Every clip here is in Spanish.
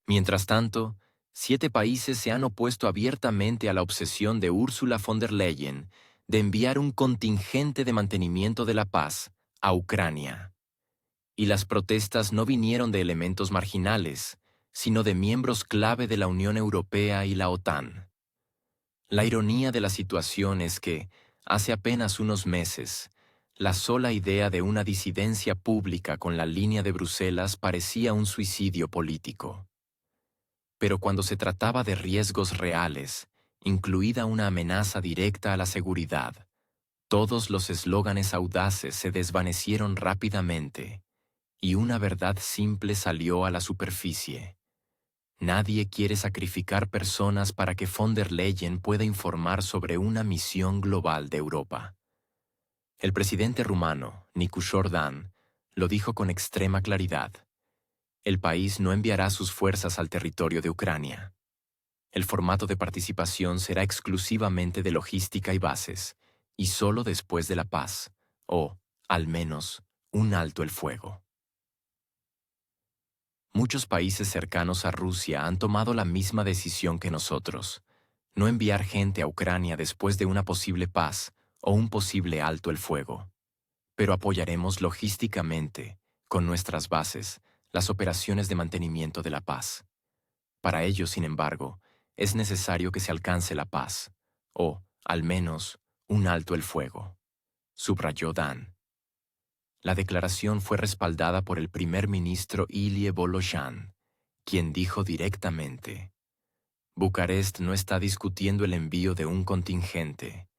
Mientras tanto, 7 países se han opuesto abiertamente a la obsesión de Ursula von der Leyen de enviar un contingente de mantenimiento de la paz a Ucrania. Y las protestas no vinieron de elementos marginales, sino de miembros clave de la Unión Europea y la OTAN. La ironía de la situación es que, hace apenas unos meses, la sola idea de una disidencia pública con la línea de Bruselas parecía un suicidio político. Pero cuando se trataba de riesgos reales, incluida una amenaza directa a la seguridad, todos los eslóganes audaces se desvanecieron rápidamente, y una verdad simple salió a la superficie. Nadie quiere sacrificar personas para que von der Leyen pueda informar sobre una misión global de Europa. El presidente rumano, Nicusho Dan, lo dijo con extrema claridad. El país no enviará sus fuerzas al territorio de Ucrania. El formato de participación será exclusivamente de logística y bases, y solo después de la paz, o, al menos, un alto el fuego. Muchos países cercanos a Rusia han tomado la misma decisión que nosotros, no enviar gente a Ucrania después de una posible paz o un posible alto el fuego. Pero apoyaremos logísticamente, con nuestras bases, las operaciones de mantenimiento de la paz. Para ello, sin embargo, es necesario que se alcance la paz, o, al menos, un alto el fuego, subrayó Dan. La declaración fue respaldada por el primer ministro Ilie Voloshan, quien dijo directamente: Bucarest no está discutiendo el envío de un contingente,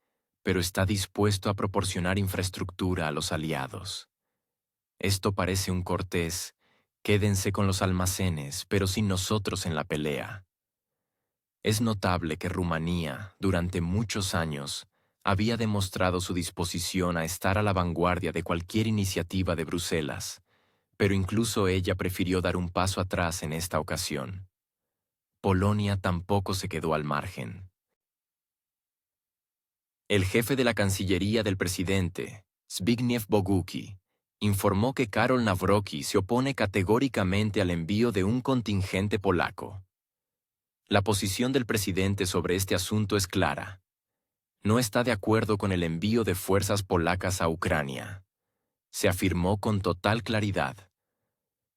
pero está dispuesto a proporcionar infraestructura a los aliados. Esto parece un cortés: quédense con los almacenes, pero sin nosotros en la pelea. Es notable que Rumanía, durante muchos años, había demostrado su disposición a estar a la vanguardia de cualquier iniciativa de Bruselas, pero incluso ella prefirió dar un paso atrás en esta ocasión. Polonia tampoco se quedó al margen. El jefe de la Cancillería del presidente, Zbigniew Bogucki, informó que Karol Nawrocki se opone categóricamente al envío de un contingente polaco. La posición del presidente sobre este asunto es clara. No está de acuerdo con el envío de fuerzas polacas a Ucrania. Se afirmó con total claridad.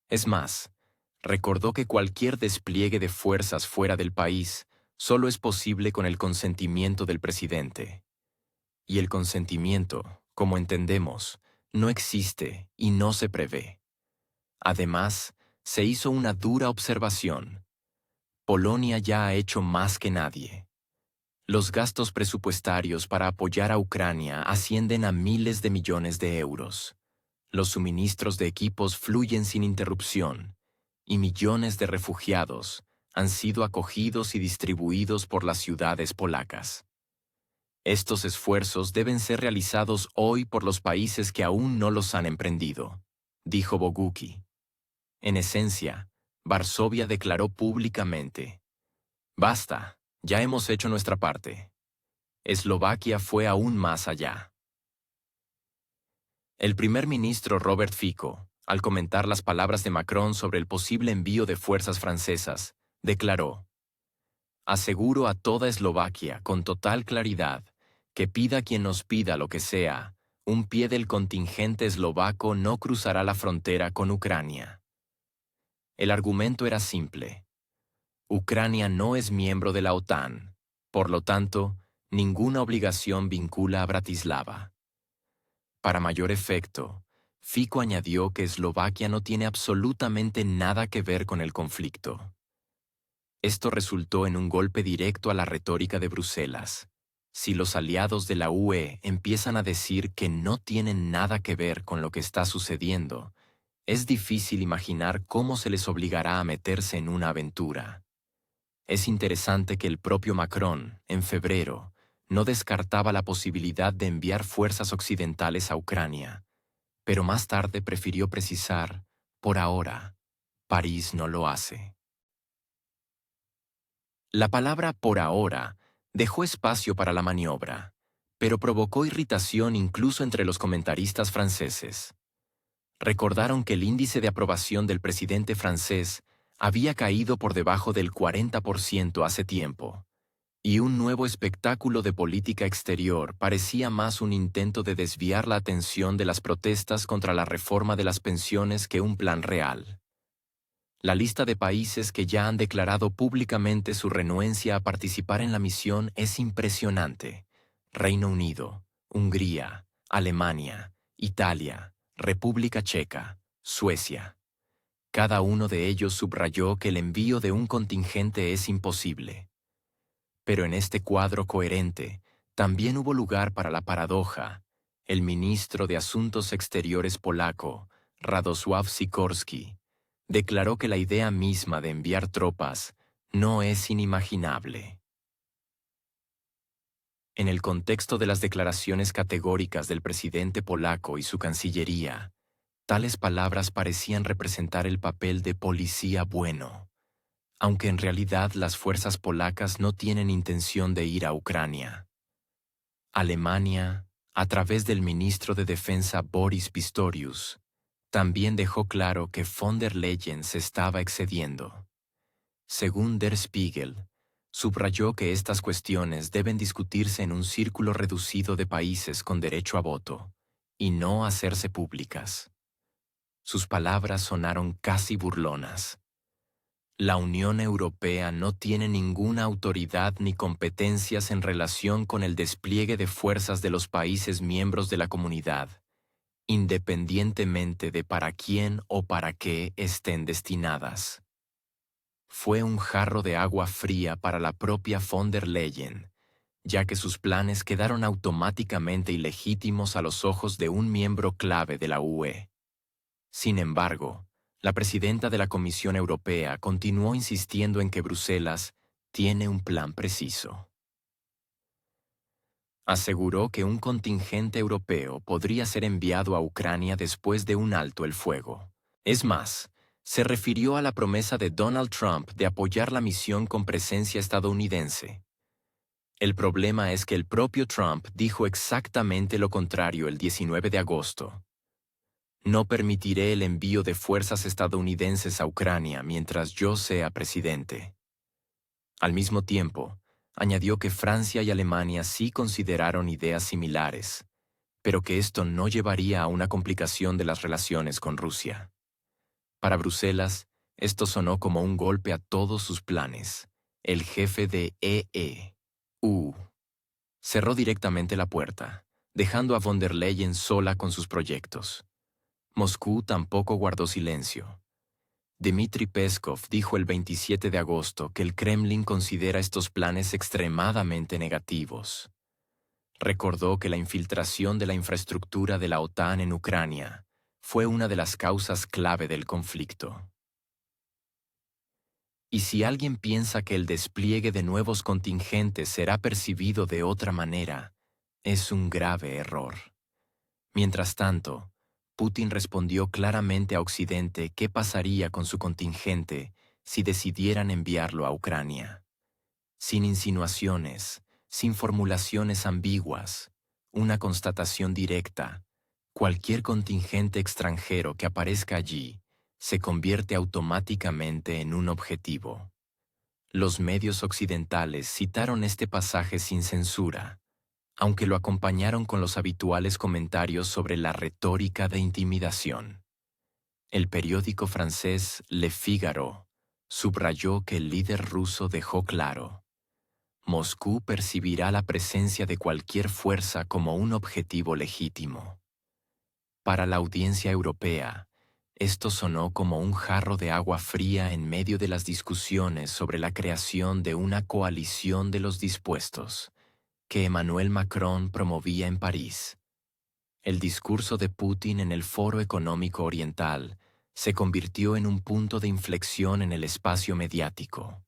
Es más, recordó que cualquier despliegue de fuerzas fuera del país solo es posible con el consentimiento del presidente. Y el consentimiento, como entendemos, no existe y no se prevé. Además, se hizo una dura observación. Polonia ya ha hecho más que nadie. Los gastos presupuestarios para apoyar a Ucrania ascienden a miles de millones de euros. Los suministros de equipos fluyen sin interrupción, y millones de refugiados han sido acogidos y distribuidos por las ciudades polacas. Estos esfuerzos deben ser realizados hoy por los países que aún no los han emprendido, dijo Bogucki. En esencia, Varsovia declaró públicamente: «Basta, ya hemos hecho nuestra parte». Eslovaquia fue aún más allá. El primer ministro Robert Fico, al comentar las palabras de Macron sobre el posible envío de fuerzas francesas, declaró: «Aseguro a toda Eslovaquia con total claridad que pida quien nos pida lo que sea, un pie del contingente eslovaco no cruzará la frontera con Ucrania». El argumento era simple. Ucrania no es miembro de la OTAN, por lo tanto, ninguna obligación vincula a Bratislava. Para mayor efecto, Fico añadió que Eslovaquia no tiene absolutamente nada que ver con el conflicto. Esto resultó en un golpe directo a la retórica de Bruselas. Si los aliados de la UE empiezan a decir que no tienen nada que ver con lo que está sucediendo, es difícil imaginar cómo se les obligará a meterse en una aventura. Es interesante que el propio Macron, en febrero, no descartaba la posibilidad de enviar fuerzas occidentales a Ucrania, pero más tarde prefirió precisar: por ahora, París no lo hace. La palabra «por ahora» dejó espacio para la maniobra, pero provocó irritación incluso entre los comentaristas franceses. Recordaron que el índice de aprobación del presidente francés había caído por debajo del 40% hace tiempo, y un nuevo espectáculo de política exterior parecía más un intento de desviar la atención de las protestas contra la reforma de las pensiones que un plan real. La lista de países que ya han declarado públicamente su renuencia a participar en la misión es impresionante: Reino Unido, Hungría, Alemania, Italia, República Checa, Suecia. Cada uno de ellos subrayó que el envío de un contingente es imposible. Pero en este cuadro coherente, también hubo lugar para la paradoja. El ministro de Asuntos Exteriores polaco, Radosław Sikorski, declaró que la idea misma de enviar tropas no es inimaginable. En el contexto de las declaraciones categóricas del presidente polaco y su cancillería, tales palabras parecían representar el papel de policía bueno, aunque en realidad las fuerzas polacas no tienen intención de ir a Ucrania. Alemania, a través del ministro de Defensa Boris Pistorius, también dejó claro que von der Leyen se estaba excediendo. Según Der Spiegel, subrayó que estas cuestiones deben discutirse en un círculo reducido de países con derecho a voto, y no hacerse públicas. Sus palabras sonaron casi burlonas. La Unión Europea no tiene ninguna autoridad ni competencias en relación con el despliegue de fuerzas de los países miembros de la comunidad, independientemente de para quién o para qué estén destinadas. Fue un jarro de agua fría para la propia von der Leyen, ya que sus planes quedaron automáticamente ilegítimos a los ojos de un miembro clave de la UE. Sin embargo, la presidenta de la Comisión Europea continuó insistiendo en que Bruselas tiene un plan preciso. Aseguró que un contingente europeo podría ser enviado a Ucrania después de un alto el fuego. Es más, se refirió a la promesa de Donald Trump de apoyar la misión con presencia estadounidense. El problema es que el propio Trump dijo exactamente lo contrario el 19 de agosto. No permitiré el envío de fuerzas estadounidenses a Ucrania mientras yo sea presidente. Al mismo tiempo, añadió que Francia y Alemania sí consideraron ideas similares, pero que esto no llevaría a una complicación de las relaciones con Rusia. Para Bruselas, esto sonó como un golpe a todos sus planes. El jefe de EU cerró directamente la puerta, dejando a von der Leyen sola con sus proyectos. Moscú tampoco guardó silencio. Dmitry Peskov dijo el 27 de agosto que el Kremlin considera estos planes extremadamente negativos. Recordó que la infiltración de la infraestructura de la OTAN en Ucrania fue una de las causas clave del conflicto. Y si alguien piensa que el despliegue de nuevos contingentes será percibido de otra manera, es un grave error. Mientras tanto, Putin respondió claramente a Occidente qué pasaría con su contingente si decidieran enviarlo a Ucrania. Sin insinuaciones, sin formulaciones ambiguas, una constatación directa: cualquier contingente extranjero que aparezca allí se convierte automáticamente en un objetivo. Los medios occidentales citaron este pasaje sin censura, aunque lo acompañaron con los habituales comentarios sobre la retórica de intimidación. El periódico francés Le Figaro subrayó que el líder ruso dejó claro: Moscú percibirá la presencia de cualquier fuerza como un objetivo legítimo. Para la audiencia europea, esto sonó como un jarro de agua fría en medio de las discusiones sobre la creación de una coalición de los dispuestos que Emmanuel Macron promovía en París. El discurso de Putin en el Foro Económico Oriental se convirtió en un punto de inflexión en el espacio mediático.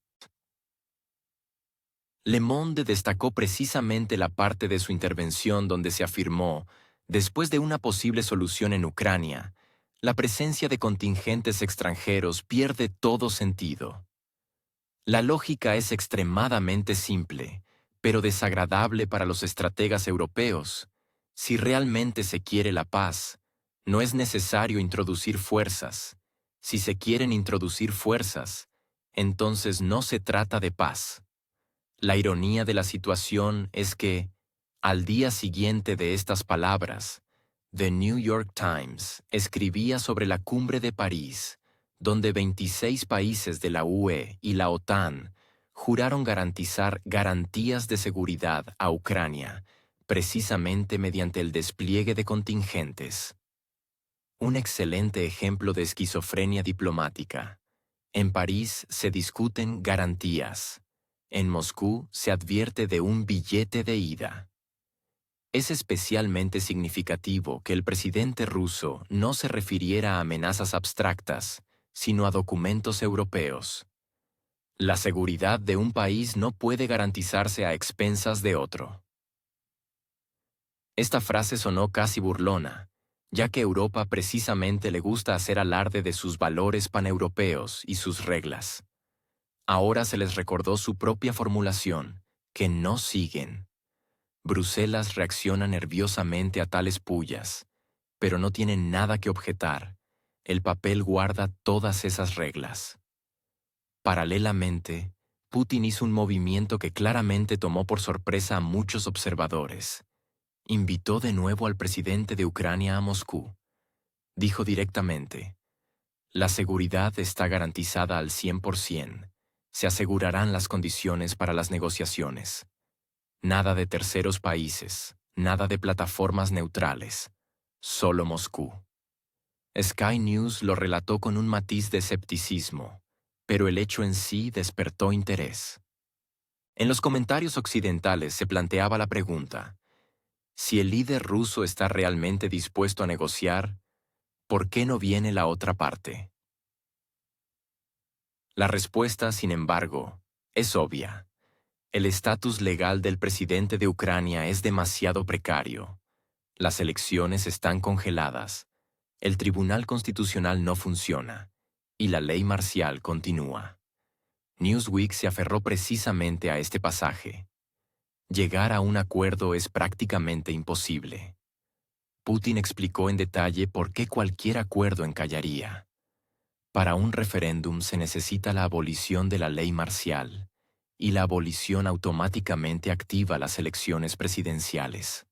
Le Monde destacó precisamente la parte de su intervención donde se afirmó: después de una posible solución en Ucrania, la presencia de contingentes extranjeros pierde todo sentido. La lógica es extremadamente simple, pero desagradable para los estrategas europeos. Si realmente se quiere la paz, no es necesario introducir fuerzas. Si se quieren introducir fuerzas, entonces no se trata de paz. La ironía de la situación es que, al día siguiente de estas palabras, The New York Times escribía sobre la cumbre de París, donde 26 países de la UE y la OTAN juraron garantizar garantías de seguridad a Ucrania, precisamente mediante el despliegue de contingentes. Un excelente ejemplo de esquizofrenia diplomática. En París se discuten garantías. En Moscú se advierte de un billete de ida. Es especialmente significativo que el presidente ruso no se refiriera a amenazas abstractas, sino a documentos europeos. La seguridad de un país no puede garantizarse a expensas de otro. Esta frase sonó casi burlona, ya que Europa precisamente le gusta hacer alarde de sus valores paneuropeos y sus reglas. Ahora se les recordó su propia formulación, que no siguen. Bruselas reacciona nerviosamente a tales pullas, pero no tiene nada que objetar. El papel guarda todas esas reglas. Paralelamente, Putin hizo un movimiento que claramente tomó por sorpresa a muchos observadores. Invitó de nuevo al presidente de Ucrania a Moscú. Dijo directamente: «La seguridad está garantizada al 100%. Se asegurarán las condiciones para las negociaciones. Nada de terceros países, nada de plataformas neutrales. Solo Moscú». Sky News lo relató con un matiz de escepticismo, pero el hecho en sí despertó interés. En los comentarios occidentales se planteaba la pregunta: si el líder ruso está realmente dispuesto a negociar, ¿por qué no viene la otra parte? La respuesta, sin embargo, es obvia. El estatus legal del presidente de Ucrania es demasiado precario. Las elecciones están congeladas, el Tribunal Constitucional no funciona, y la ley marcial continúa. Newsweek se aferró precisamente a este pasaje. Llegar a un acuerdo es prácticamente imposible. Putin explicó en detalle por qué cualquier acuerdo encallaría. Para un referéndum se necesita la abolición de la ley marcial, y la abolición automáticamente activa las elecciones presidenciales.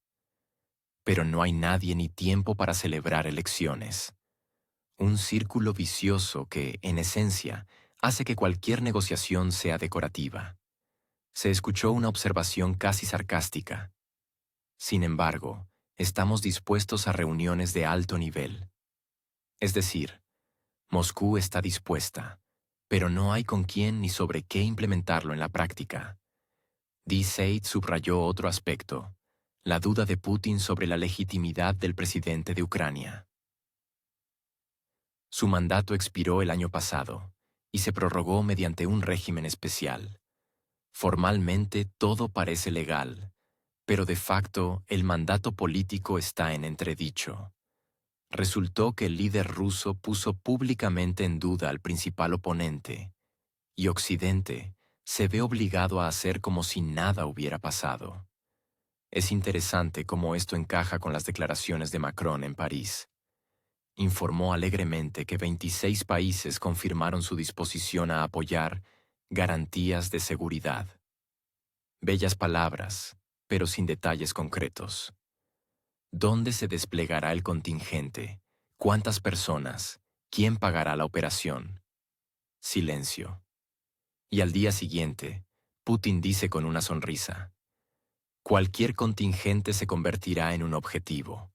Pero no hay nadie ni tiempo para celebrar elecciones. Un círculo vicioso que, en esencia, hace que cualquier negociación sea decorativa. Se escuchó una observación casi sarcástica. Sin embargo, estamos dispuestos a reuniones de alto nivel. Es decir, Moscú está dispuesta, pero no hay con quién ni sobre qué implementarlo en la práctica. D-Sate subrayó otro aspecto: la duda de Putin sobre la legitimidad del presidente de Ucrania. Su mandato expiró el año pasado y se prorrogó mediante un régimen especial. Formalmente todo parece legal, pero de facto el mandato político está en entredicho. Resultó que el líder ruso puso públicamente en duda al principal oponente, y Occidente se ve obligado a hacer como si nada hubiera pasado. Es interesante cómo esto encaja con las declaraciones de Macron en París. Informó alegremente que 26 países confirmaron su disposición a apoyar garantías de seguridad. Bellas palabras, pero sin detalles concretos. ¿Dónde se desplegará el contingente? ¿Cuántas personas? ¿Quién pagará la operación? Silencio. Y al día siguiente, Putin dice con una sonrisa: cualquier contingente se convertirá en un objetivo.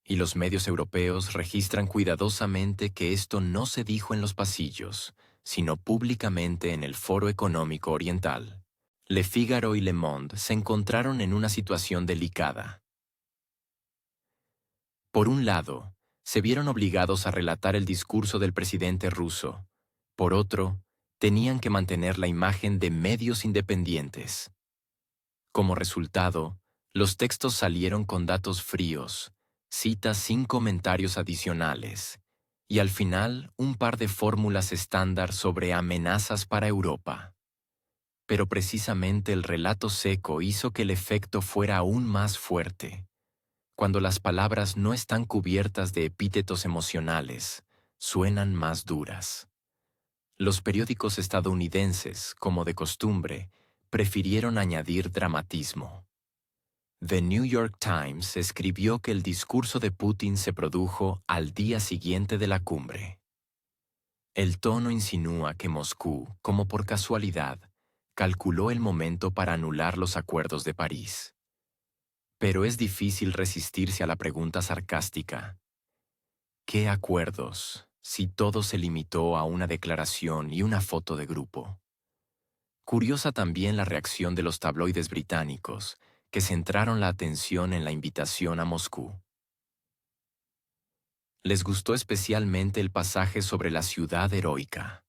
Y los medios europeos registran cuidadosamente que esto no se dijo en los pasillos, sino públicamente en el Foro Económico Oriental. Le Figaro y Le Monde se encontraron en una situación delicada. Por un lado, se vieron obligados a relatar el discurso del presidente ruso. Por otro, tenían que mantener la imagen de medios independientes. Como resultado, los textos salieron con datos fríos, citas sin comentarios adicionales, y al final un par de fórmulas estándar sobre amenazas para Europa. Pero precisamente el relato seco hizo que el efecto fuera aún más fuerte. Cuando las palabras no están cubiertas de epítetos emocionales, suenan más duras. Los periódicos estadounidenses, como de costumbre, prefirieron añadir dramatismo. The New York Times escribió que el discurso de Putin se produjo al día siguiente de la cumbre. El tono insinúa que Moscú, como por casualidad, calculó el momento para anular los acuerdos de París. Pero es difícil resistirse a la pregunta sarcástica. ¿Qué acuerdos, si todo se limitó a una declaración y una foto de grupo? Curiosa también la reacción de los tabloides británicos, que centraron la atención en la invitación a Moscú. Les gustó especialmente el pasaje sobre la ciudad heroica.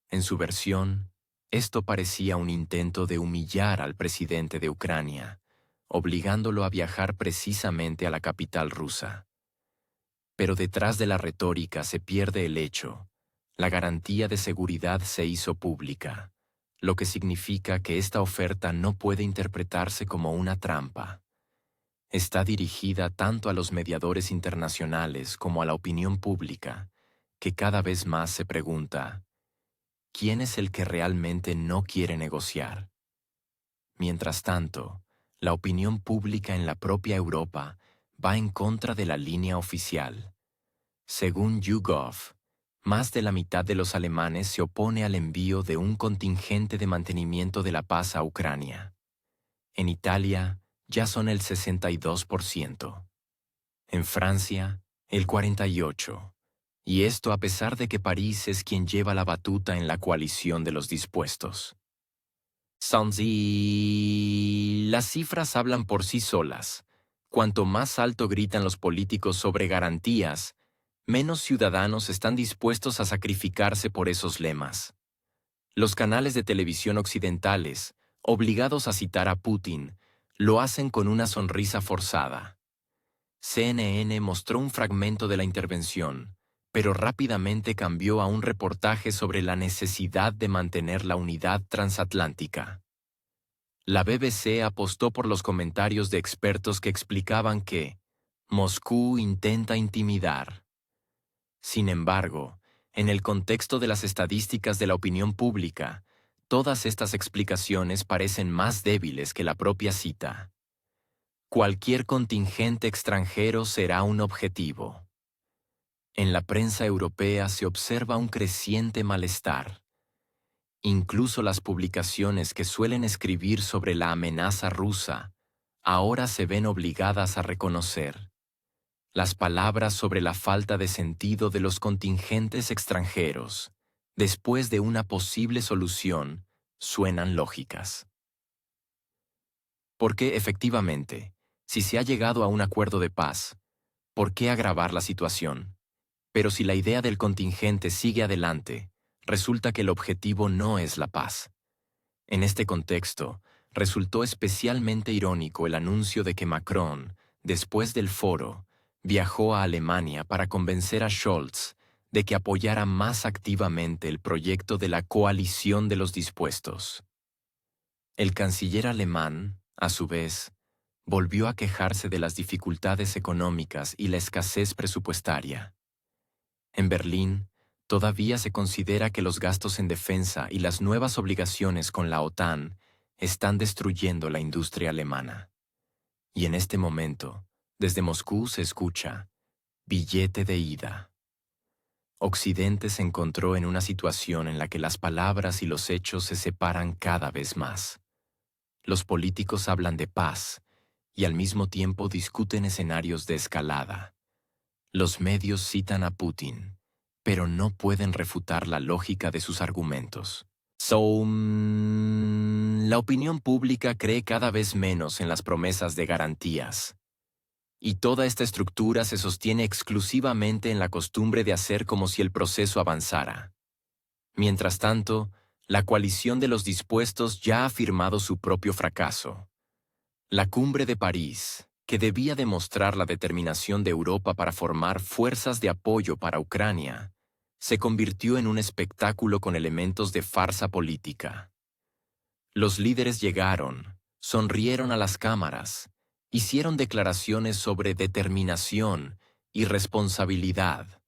En su versión, esto parecía un intento de humillar al presidente de Ucrania, obligándolo a viajar precisamente a la capital rusa. Pero detrás de la retórica se pierde el hecho. La garantía de seguridad se hizo pública, lo que significa que esta oferta no puede interpretarse como una trampa. Está dirigida tanto a los mediadores internacionales como a la opinión pública, que cada vez más se pregunta, ¿quién es el que realmente no quiere negociar? Mientras tanto, la opinión pública en la propia Europa va en contra de la línea oficial. Según YouGov, más de la mitad de los alemanes se opone al envío de un contingente de mantenimiento de la paz a Ucrania. En Italia, ya son el 62%. En Francia, el 48%. Y esto a pesar de que París es quien lleva la batuta en la coalición de los dispuestos. Las cifras hablan por sí solas. Cuanto más alto gritan los políticos sobre garantías, menos ciudadanos están dispuestos a sacrificarse por esos lemas. Los canales de televisión occidentales, obligados a citar a Putin, lo hacen con una sonrisa forzada. CNN mostró un fragmento de la intervención, pero rápidamente cambió a un reportaje sobre la necesidad de mantener la unidad transatlántica. La BBC apostó por los comentarios de expertos que explicaban que Moscú intenta intimidar. Sin embargo, en el contexto de las estadísticas de la opinión pública, todas estas explicaciones parecen más débiles que la propia cita. Cualquier contingente extranjero será un objetivo. En la prensa europea se observa un creciente malestar. Incluso las publicaciones que suelen escribir sobre la amenaza rusa ahora se ven obligadas a reconocer. Las palabras sobre la falta de sentido de los contingentes extranjeros, después de una posible solución, suenan lógicas. Porque, efectivamente, si se ha llegado a un acuerdo de paz, ¿por qué agravar la situación? Pero si la idea del contingente sigue adelante, resulta que el objetivo no es la paz. En este contexto, resultó especialmente irónico el anuncio de que Macron, después del foro, viajó a Alemania para convencer a Scholz de que apoyara más activamente el proyecto de la coalición de los dispuestos. El canciller alemán, a su vez, volvió a quejarse de las dificultades económicas y la escasez presupuestaria. En Berlín, todavía se considera que los gastos en defensa y las nuevas obligaciones con la OTAN están destruyendo la industria alemana. Y en este momento, desde Moscú se escucha billete de ida. Occidente se encontró en una situación en la que las palabras y los hechos se separan cada vez más. Los políticos hablan de paz y al mismo tiempo discuten escenarios de escalada. Los medios citan a Putin, pero no pueden refutar la lógica de sus argumentos. La opinión pública cree cada vez menos en las promesas de garantías. Y toda esta estructura se sostiene exclusivamente en la costumbre de hacer como si el proceso avanzara. Mientras tanto, la coalición de los dispuestos ya ha firmado su propio fracaso. La cumbre de París, que debía demostrar la determinación de Europa para formar fuerzas de apoyo para Ucrania, se convirtió en un espectáculo con elementos de farsa política. Los líderes llegaron, sonrieron a las cámaras, hicieron declaraciones sobre determinación y responsabilidad,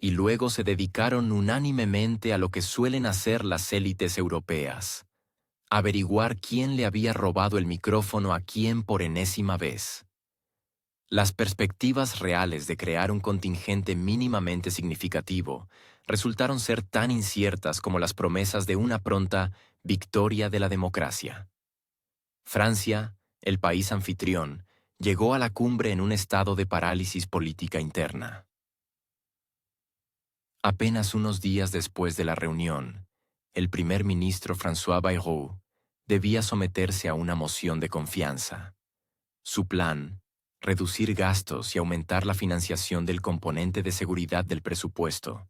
y luego se dedicaron unánimemente a lo que suelen hacer las élites europeas: averiguar quién le había robado el micrófono a quién por enésima vez. Las perspectivas reales de crear un contingente mínimamente significativo resultaron ser tan inciertas como las promesas de una pronta victoria de la democracia. Francia, el país anfitrión, llegó a la cumbre en un estado de parálisis política interna. Apenas unos días después de la reunión, el primer ministro François Bayrou debía someterse a una moción de confianza. Su plan, reducir gastos y aumentar la financiación del componente de seguridad del presupuesto,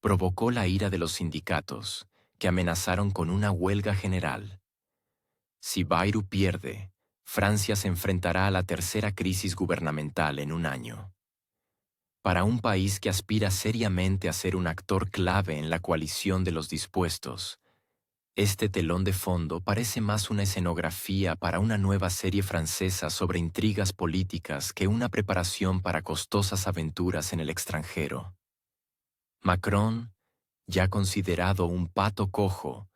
provocó la ira de los sindicatos, que amenazaron con una huelga general. Si Bayrou pierde, Francia se enfrentará a la tercera crisis gubernamental en un año. Para un país que aspira seriamente a ser un actor clave en la coalición de los dispuestos, este telón de fondo parece más una escenografía para una nueva serie francesa sobre intrigas políticas que una preparación para costosas aventuras en el extranjero. Macron, ya considerado un pato cojo,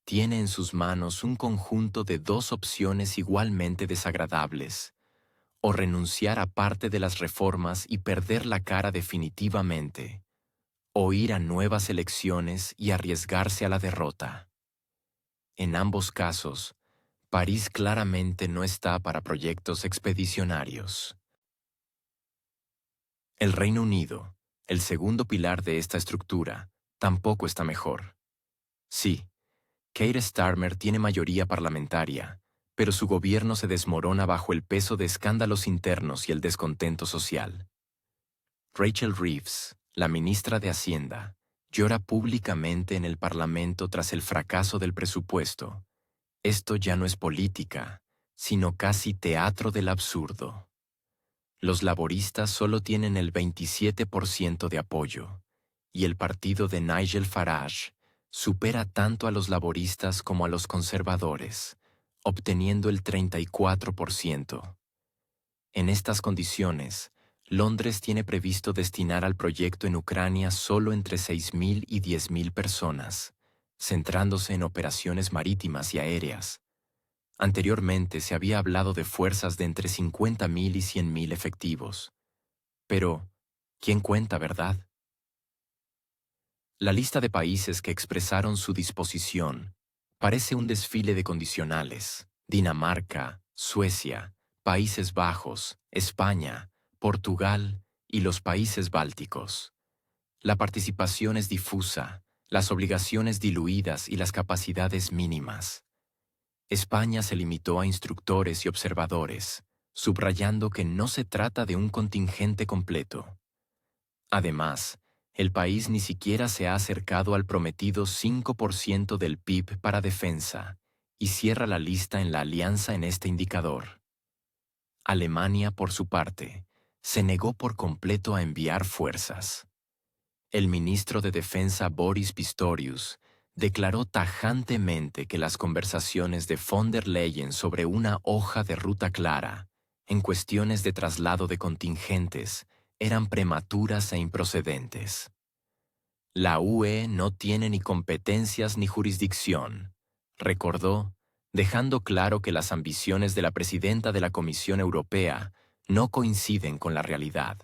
tiene en sus manos un conjunto de dos opciones igualmente desagradables: o renunciar a parte de las reformas y perder la cara definitivamente, o ir a nuevas elecciones y arriesgarse a la derrota. En ambos casos, París claramente no está para proyectos expedicionarios. El Reino Unido, el segundo pilar de esta estructura, tampoco está mejor. Sí, Keir Starmer tiene mayoría parlamentaria, pero su gobierno se desmorona bajo el peso de escándalos internos y el descontento social. Rachel Reeves, la ministra de Hacienda, llora públicamente en el Parlamento tras el fracaso del presupuesto. Esto ya no es política, sino casi teatro del absurdo. Los laboristas solo tienen el 27% de apoyo, y el partido de Nigel Farage supera tanto a los laboristas como a los conservadores, obteniendo el 34%. En estas condiciones, Londres tiene previsto destinar al proyecto en Ucrania solo entre 6.000 y 10.000 personas, centrándose en operaciones marítimas y aéreas. Anteriormente se había hablado de fuerzas de entre 50.000 y 100.000 efectivos. Pero, ¿quién cuenta, verdad? La lista de países que expresaron su disposición parece un desfile de condicionales: Dinamarca, Suecia, Países Bajos, España, Portugal y los países bálticos. La participación es difusa, las obligaciones diluidas y las capacidades mínimas. España se limitó a instructores y observadores, subrayando que no se trata de un contingente completo. Además, el país ni siquiera se ha acercado al prometido 5% del PIB para defensa, y cierra la lista en la alianza en este indicador. Alemania, por su parte, se negó por completo a enviar fuerzas. El ministro de Defensa Boris Pistorius declaró tajantemente que las conversaciones de von der Leyen sobre una hoja de ruta clara, en cuestiones de traslado de contingentes, eran prematuras e improcedentes. La UE no tiene ni competencias ni jurisdicción, recordó, dejando claro que las ambiciones de la presidenta de la Comisión Europea no coinciden con la realidad.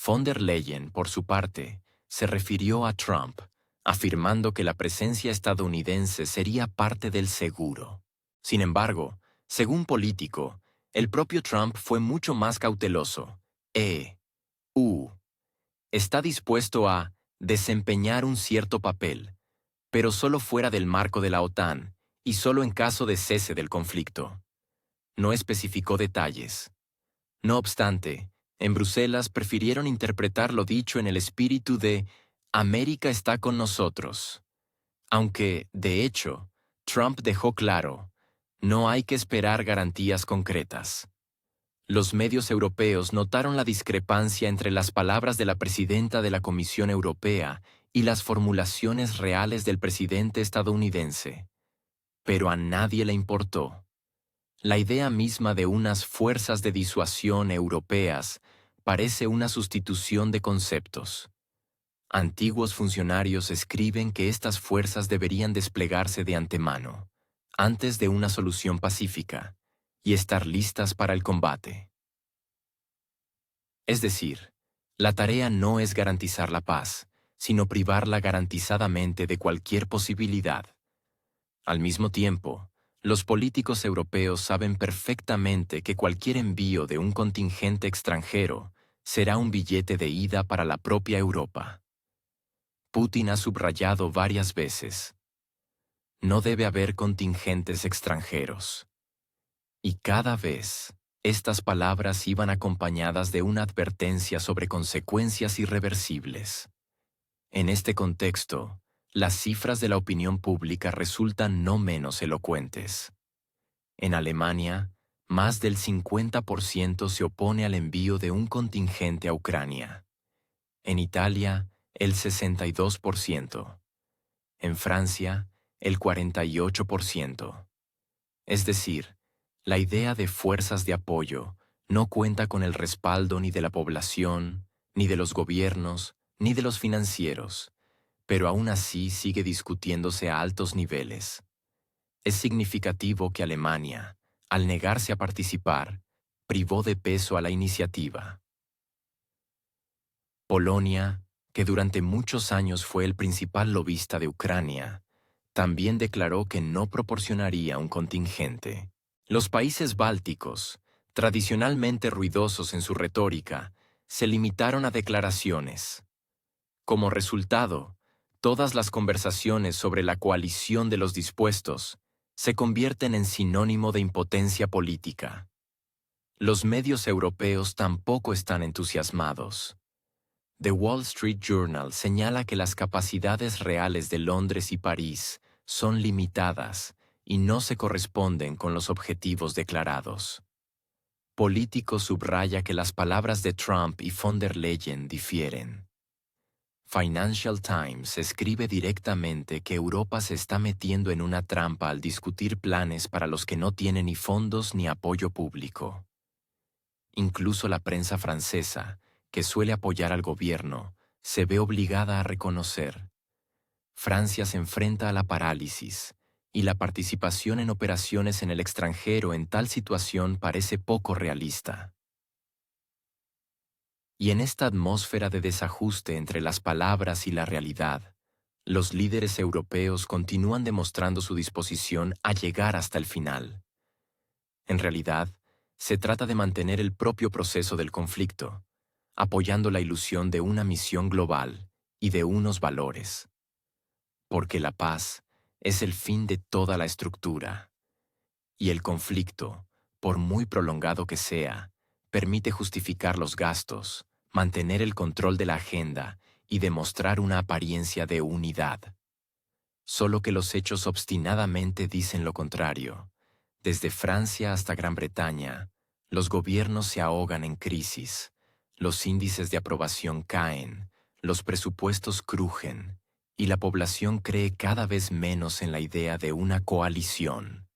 Von der Leyen, por su parte, se refirió a Trump, afirmando que la presencia estadounidense sería parte del seguro. Sin embargo, según Político, el propio Trump fue mucho más cauteloso. Está dispuesto a desempeñar un cierto papel, pero solo fuera del marco de la OTAN y solo en caso de cese del conflicto. No especificó detalles. No obstante, en Bruselas prefirieron interpretar lo dicho en el espíritu de «América está con nosotros». Aunque, de hecho, Trump dejó claro, no hay que esperar garantías concretas. Los medios europeos notaron la discrepancia entre las palabras de la presidenta de la Comisión Europea y las formulaciones reales del presidente estadounidense. Pero a nadie le importó. La idea misma de unas fuerzas de disuasión europeas parece una sustitución de conceptos. Antiguos funcionarios escriben que estas fuerzas deberían desplegarse de antemano, antes de una solución pacífica, y estar listas para el combate. Es decir, la tarea no es garantizar la paz, sino privarla garantizadamente de cualquier posibilidad. Al mismo tiempo, los políticos europeos saben perfectamente que cualquier envío de un contingente extranjero será un billete de ida para la propia Europa. Putin ha subrayado varias veces: no debe haber contingentes extranjeros. Y cada vez, estas palabras iban acompañadas de una advertencia sobre consecuencias irreversibles. En este contexto, las cifras de la opinión pública resultan no menos elocuentes. En Alemania, más del 50% se opone al envío de un contingente a Ucrania. En Italia, el 62%. En Francia, el 48%. Es decir, la idea de fuerzas de apoyo no cuenta con el respaldo ni de la población, ni de los gobiernos, ni de los financieros, pero aún así sigue discutiéndose a altos niveles. Es significativo que Alemania, al negarse a participar, privó de peso a la iniciativa. Polonia, que durante muchos años fue el principal lobista de Ucrania, también declaró que no proporcionaría un contingente. Los países bálticos, tradicionalmente ruidosos en su retórica, se limitaron a declaraciones. Como resultado, todas las conversaciones sobre la coalición de los dispuestos se convierten en sinónimo de impotencia política. Los medios europeos tampoco están entusiasmados. The Wall Street Journal señala que las capacidades reales de Londres y París son limitadas y no se corresponden con los objetivos declarados. Político subraya que las palabras de Trump y von der Leyen difieren. Financial Times escribe directamente que Europa se está metiendo en una trampa al discutir planes para los que no tienen ni fondos ni apoyo público. Incluso la prensa francesa, que suele apoyar al gobierno, se ve obligada a reconocer: Francia se enfrenta a la parálisis, y la participación en operaciones en el extranjero en tal situación parece poco realista. Y en esta atmósfera de desajuste entre las palabras y la realidad, los líderes europeos continúan demostrando su disposición a llegar hasta el final. En realidad, se trata de mantener el propio proceso del conflicto, apoyando la ilusión de una misión global y de unos valores. Porque la paz es el fin de toda la estructura. Y el conflicto, por muy prolongado que sea, permite justificar los gastos, mantener el control de la agenda y demostrar una apariencia de unidad. Solo que los hechos obstinadamente dicen lo contrario. Desde Francia hasta Gran Bretaña, los gobiernos se ahogan en crisis, los índices de aprobación caen, los presupuestos crujen, y la población cree cada vez menos en la idea de una coalición.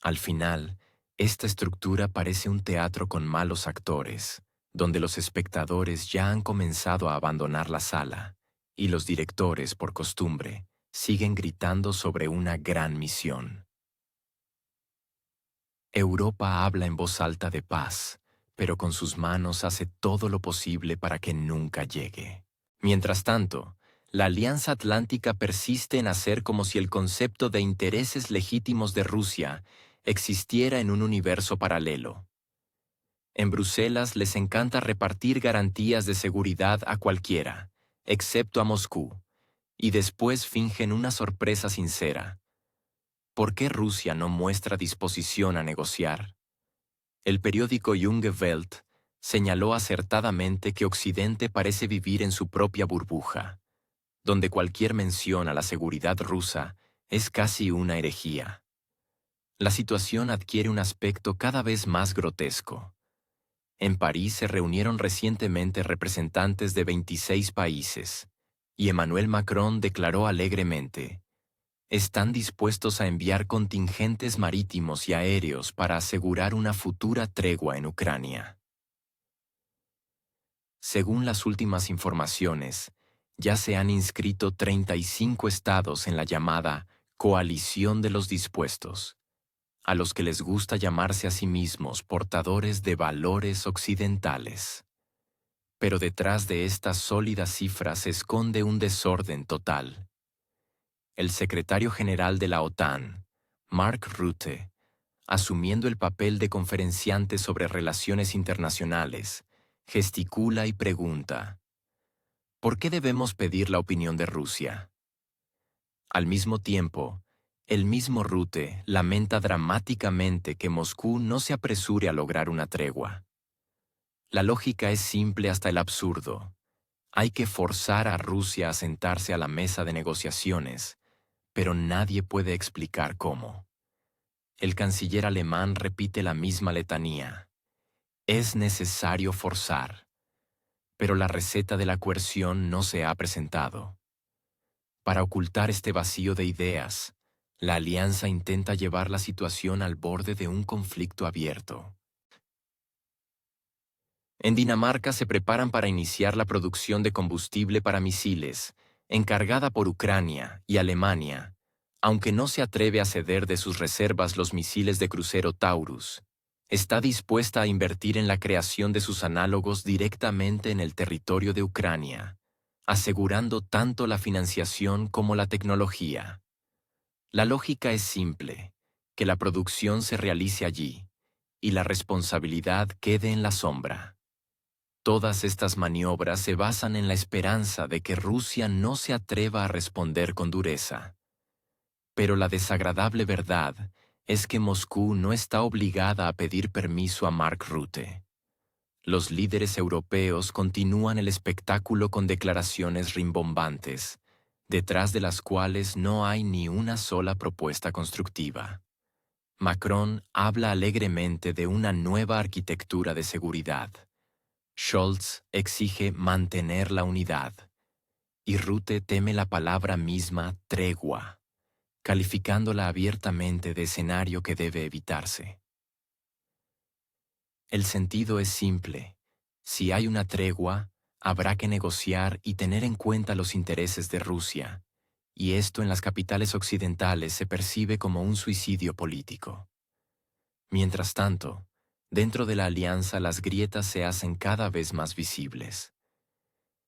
Al final, esta estructura parece un teatro con malos actores, donde los espectadores ya han comenzado a abandonar la sala, y los directores, por costumbre, siguen gritando sobre una gran misión. Europa habla en voz alta de paz, pero con sus manos hace todo lo posible para que nunca llegue. Mientras tanto, la Alianza Atlántica persiste en hacer como si el concepto de intereses legítimos de Rusia existiera en un universo paralelo. En Bruselas les encanta repartir garantías de seguridad a cualquiera, excepto a Moscú, y después fingen una sorpresa sincera. ¿Por qué Rusia no muestra disposición a negociar? El periódico Junge Welt señaló acertadamente que Occidente parece vivir en su propia burbuja, donde cualquier mención a la seguridad rusa es casi una herejía. La situación adquiere un aspecto cada vez más grotesco. En París se reunieron recientemente representantes de 26 países, y Emmanuel Macron declaró alegremente: están dispuestos a enviar contingentes marítimos y aéreos para asegurar una futura tregua en Ucrania. Según las últimas informaciones, ya se han inscrito 35 estados en la llamada Coalición de los Dispuestos, a los que les gusta llamarse a sí mismos portadores de valores occidentales. Pero detrás de esta sólida cifra se esconde un desorden total. El secretario general de la OTAN, Mark Rutte, asumiendo el papel de conferenciante sobre relaciones internacionales, gesticula y pregunta: ¿por qué debemos pedir la opinión de Rusia? Al mismo tiempo, el mismo Rutte lamenta dramáticamente que Moscú no se apresure a lograr una tregua. La lógica es simple hasta el absurdo. Hay que forzar a Rusia a sentarse a la mesa de negociaciones, pero nadie puede explicar cómo. El canciller alemán repite la misma letanía. Es necesario forzar, pero la receta de la coerción no se ha presentado. Para ocultar este vacío de ideas, la alianza intenta llevar la situación al borde de un conflicto abierto. En Dinamarca se preparan para iniciar la producción de combustible para misiles, encargada por Ucrania y Alemania, aunque no se atreve a ceder de sus reservas los misiles de crucero Taurus. Está dispuesta a invertir en la creación de sus análogos directamente en el territorio de Ucrania, asegurando tanto la financiación como la tecnología. La lógica es simple: que la producción se realice allí y la responsabilidad quede en la sombra. Todas estas maniobras se basan en la esperanza de que Rusia no se atreva a responder con dureza. Pero la desagradable verdad es que Moscú no está obligada a pedir permiso a Mark Rutte. Los líderes europeos continúan el espectáculo con declaraciones rimbombantes, detrás de las cuales no hay ni una sola propuesta constructiva. Macron habla alegremente de una nueva arquitectura de seguridad. Scholz exige mantener la unidad, y Rutte teme la palabra misma tregua, calificándola abiertamente de escenario que debe evitarse. El sentido es simple: si hay una tregua, habrá que negociar y tener en cuenta los intereses de Rusia, y esto en las capitales occidentales se percibe como un suicidio político. Mientras tanto, dentro de la alianza las grietas se hacen cada vez más visibles.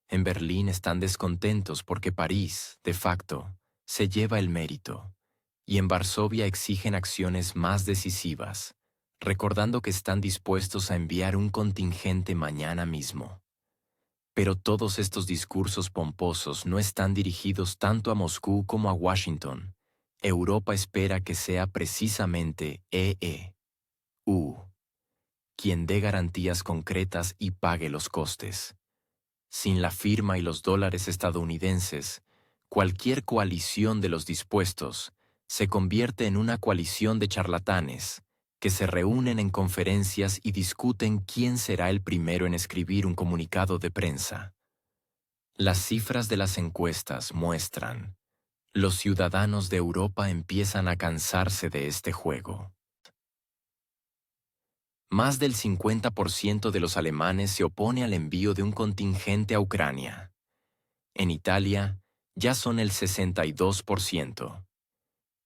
En Berlín están descontentos porque París, de facto, se lleva el mérito, y en Varsovia exigen acciones más decisivas, recordando que están dispuestos a enviar un contingente mañana mismo. Pero todos estos discursos pomposos no están dirigidos tanto a Moscú como a Washington. Europa espera que sea precisamente EU quien dé garantías concretas y pague los costes. Sin la firma y los dólares estadounidenses, cualquier coalición de los dispuestos se convierte en una coalición de charlatanes que se reúnen en conferencias y discuten quién será el primero en escribir un comunicado de prensa. Las cifras de las encuestas muestran: los ciudadanos de Europa empiezan a cansarse de este juego. Más del 50% de los alemanes se opone al envío de un contingente a Ucrania. En Italia, ya son el 62%.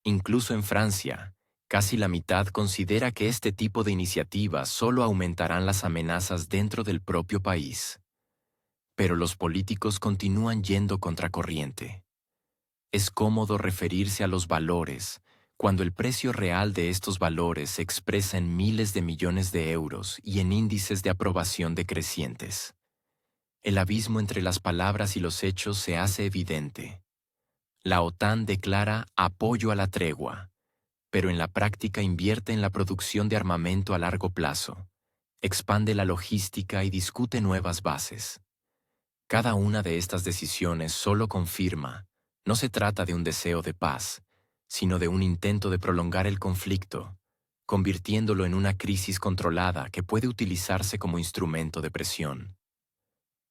Incluso en Francia, casi la mitad considera que este tipo de iniciativas solo aumentarán las amenazas dentro del propio país. Pero los políticos continúan yendo contracorriente. Es cómodo referirse a los valores, cuando el precio real de estos valores se expresa en miles de millones de euros y en índices de aprobación decrecientes. El abismo entre las palabras y los hechos se hace evidente. La OTAN declara apoyo a la tregua, pero en la práctica invierte en la producción de armamento a largo plazo, expande la logística y discute nuevas bases. Cada una de estas decisiones solo confirma: no se trata de un deseo de paz, sino de un intento de prolongar el conflicto, convirtiéndolo en una crisis controlada que puede utilizarse como instrumento de presión.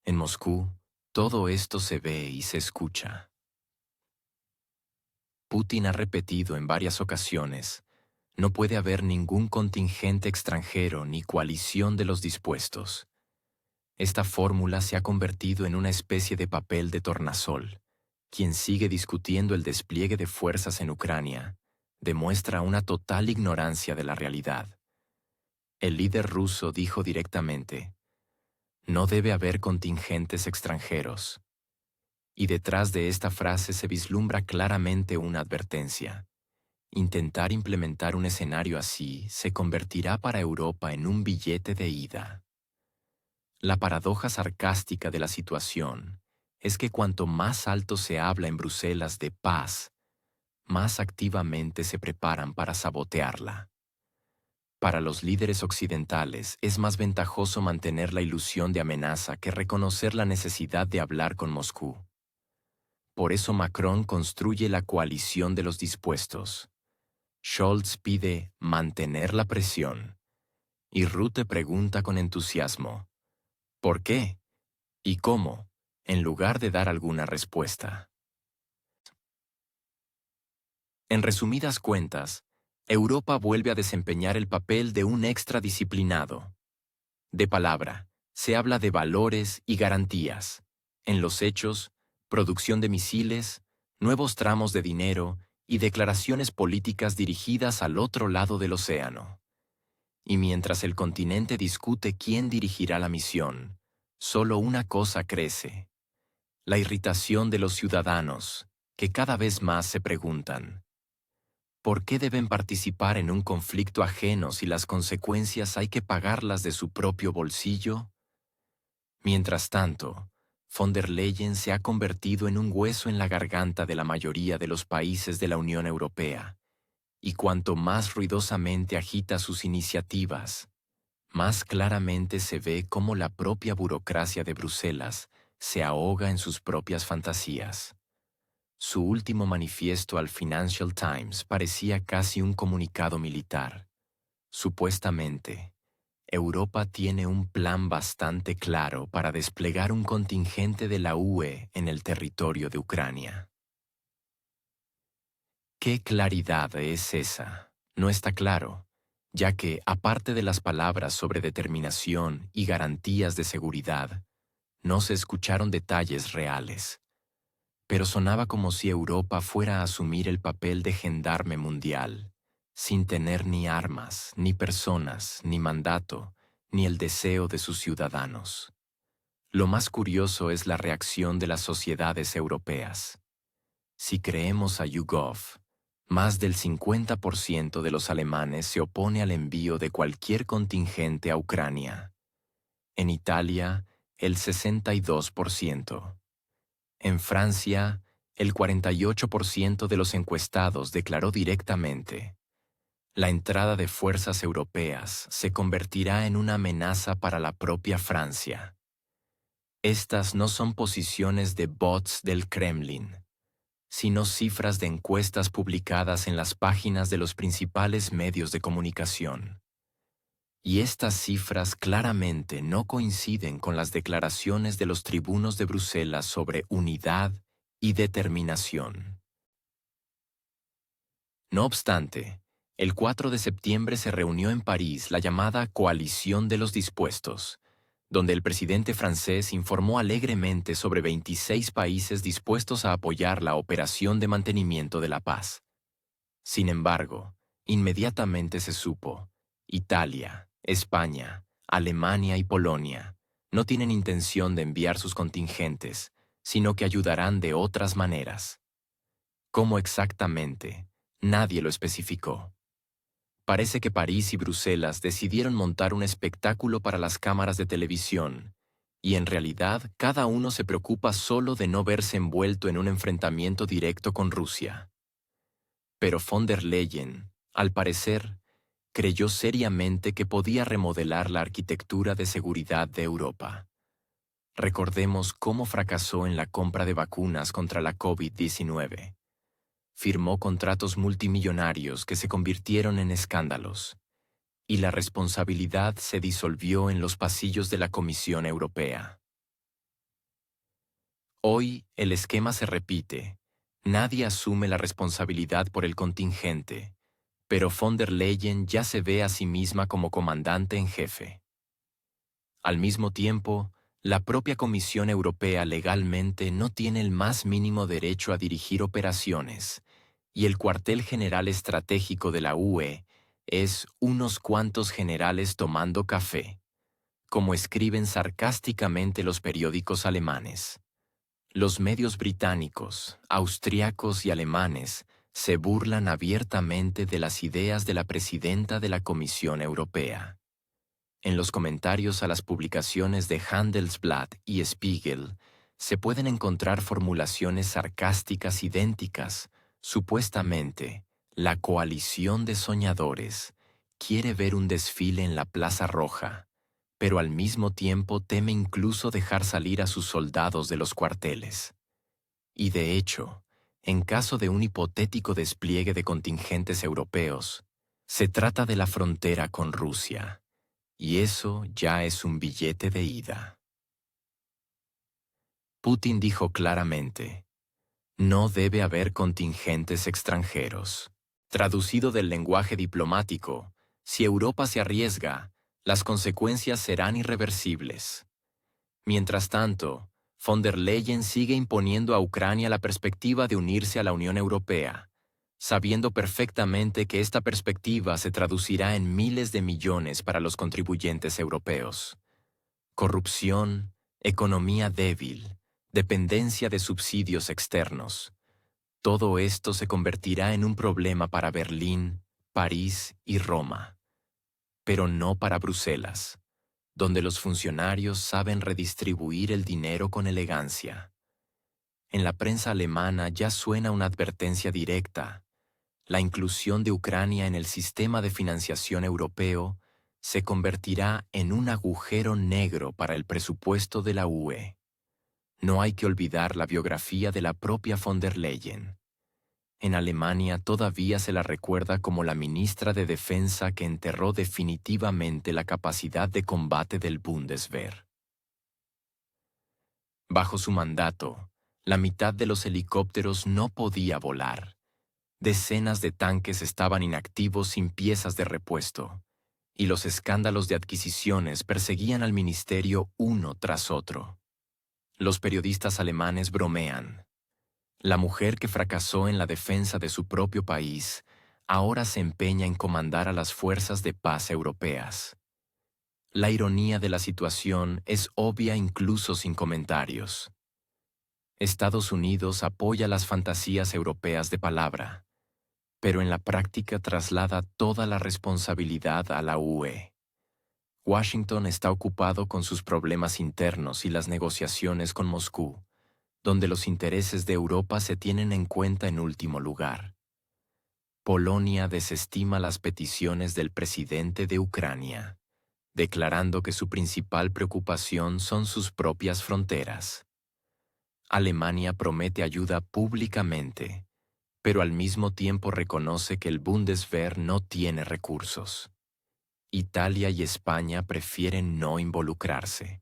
En Moscú, todo esto se ve y se escucha. Putin ha repetido en varias ocasiones: no puede haber ningún contingente extranjero ni coalición de los dispuestos. Esta fórmula se ha convertido en una especie de papel de tornasol. Quien sigue discutiendo el despliegue de fuerzas en Ucrania demuestra una total ignorancia de la realidad. El líder ruso dijo directamente: "No debe haber contingentes extranjeros". Y detrás de esta frase se vislumbra claramente una advertencia. Intentar implementar un escenario así se convertirá para Europa en un billete de ida. La paradoja sarcástica de la situación es que cuanto más alto se habla en Bruselas de paz, más activamente se preparan para sabotearla. Para los líderes occidentales es más ventajoso mantener la ilusión de amenaza que reconocer la necesidad de hablar con Moscú. Por eso Macron construye la coalición de los dispuestos. Scholz pide mantener la presión. Y Rutte pregunta con entusiasmo: ¿por qué? ¿Y cómo? En lugar de dar alguna respuesta. En resumidas cuentas, Europa vuelve a desempeñar el papel de un extradisciplinado. De palabra, se habla de valores y garantías. En los hechos, producción de misiles, nuevos tramos de dinero y declaraciones políticas dirigidas al otro lado del océano. Y mientras el continente discute quién dirigirá la misión, solo una cosa crece: la irritación de los ciudadanos, que cada vez más se preguntan: ¿por qué deben participar en un conflicto ajeno si las consecuencias hay que pagarlas de su propio bolsillo? Mientras tanto, von der Leyen se ha convertido en un hueso en la garganta de la mayoría de los países de la Unión Europea, y cuanto más ruidosamente agita sus iniciativas, más claramente se ve cómo la propia burocracia de Bruselas se ahoga en sus propias fantasías. Su último manifiesto al Financial Times parecía casi un comunicado militar. Supuestamente, Europa tiene un plan bastante claro para desplegar un contingente de la UE en el territorio de Ucrania. ¿Qué claridad es esa? No está claro, ya que, aparte de las palabras sobre determinación y garantías de seguridad, no se escucharon detalles reales. Pero sonaba como si Europa fuera a asumir el papel de gendarme mundial, sin tener ni armas, ni personas, ni mandato, ni el deseo de sus ciudadanos. Lo más curioso es la reacción de las sociedades europeas. Si creemos a YouGov, más del 50% de los alemanes se opone al envío de cualquier contingente a Ucrania. En Italia, el 62%. En Francia, el 48% de los encuestados declaró directamente: la entrada de fuerzas europeas se convertirá en una amenaza para la propia Francia. Estas no son posiciones de bots del Kremlin, sino cifras de encuestas publicadas en las páginas de los principales medios de comunicación. Y estas cifras claramente no coinciden con las declaraciones de los tribunos de Bruselas sobre unidad y determinación. No obstante, el 4 de septiembre se reunió en París la llamada Coalición de los Dispuestos, donde el presidente francés informó alegremente sobre 26 países dispuestos a apoyar la operación de mantenimiento de la paz. Sin embargo, inmediatamente se supo: Italia, España, Alemania y Polonia no tienen intención de enviar sus contingentes, sino que ayudarán de otras maneras. ¿Cómo exactamente? Nadie lo especificó. Parece que París y Bruselas decidieron montar un espectáculo para las cámaras de televisión, y en realidad cada uno se preocupa solo de no verse envuelto en un enfrentamiento directo con Rusia. Pero von der Leyen, al parecer, creyó seriamente que podía remodelar la arquitectura de seguridad de Europa. Recordemos cómo fracasó en la compra de vacunas contra la COVID-19. Firmó contratos multimillonarios que se convirtieron en escándalos, y la responsabilidad se disolvió en los pasillos de la Comisión Europea. Hoy el esquema se repite. Nadie asume la responsabilidad por el contingente, pero von der Leyen ya se ve a sí misma como comandante en jefe. Al mismo tiempo, La propia Comisión Europea legalmente no tiene el más mínimo derecho a dirigir operaciones, y el cuartel general estratégico de la UE es unos cuantos generales tomando café, como escriben sarcásticamente los periódicos alemanes. Los medios británicos, austriacos y alemanes se burlan abiertamente de las ideas de la presidenta de la Comisión Europea. En los comentarios a las publicaciones de Handelsblatt y Spiegel se pueden encontrar formulaciones sarcásticas idénticas. Supuestamente, la coalición de soñadores quiere ver un desfile en la Plaza Roja, pero al mismo tiempo teme incluso dejar salir a sus soldados de los cuarteles. Y de hecho, en caso de un hipotético despliegue de contingentes europeos, se trata de la frontera con Rusia. Y eso ya es un billete de ida. Putin dijo claramente, no debe haber contingentes extranjeros. Traducido del lenguaje diplomático, si Europa se arriesga, las consecuencias serán irreversibles. Mientras tanto, von der Leyen sigue imponiendo a Ucrania la perspectiva de unirse a la Unión Europea, sabiendo perfectamente que esta perspectiva se traducirá en miles de millones para los contribuyentes europeos. Corrupción, economía débil, dependencia de subsidios externos. Todo esto se convertirá en un problema para Berlín, París y Roma, pero no para Bruselas, donde los funcionarios saben redistribuir el dinero con elegancia. En la prensa alemana ya suena una advertencia directa. La inclusión de Ucrania en el sistema de financiación europeo se convertirá en un agujero negro para el presupuesto de la UE. No hay que olvidar la biografía de la propia von der Leyen. En Alemania todavía se la recuerda como la ministra de Defensa que enterró definitivamente la capacidad de combate del Bundeswehr. Bajo su mandato, la mitad de los helicópteros no podía volar. Decenas de tanques estaban inactivos sin piezas de repuesto, y los escándalos de adquisiciones perseguían al ministerio uno tras otro. Los periodistas alemanes bromean. La mujer que fracasó en la defensa de su propio país ahora se empeña en comandar a las fuerzas de paz europeas. La ironía de la situación es obvia incluso sin comentarios. Estados Unidos apoya las fantasías europeas de palabra, pero en la práctica traslada toda la responsabilidad a la UE. Washington está ocupado con sus problemas internos y las negociaciones con Moscú, donde los intereses de Europa se tienen en cuenta en último lugar. Polonia desestima las peticiones del presidente de Ucrania, declarando que su principal preocupación son sus propias fronteras. Alemania promete ayuda públicamente, pero al mismo tiempo reconoce que el Bundeswehr no tiene recursos. Italia y España prefieren no involucrarse.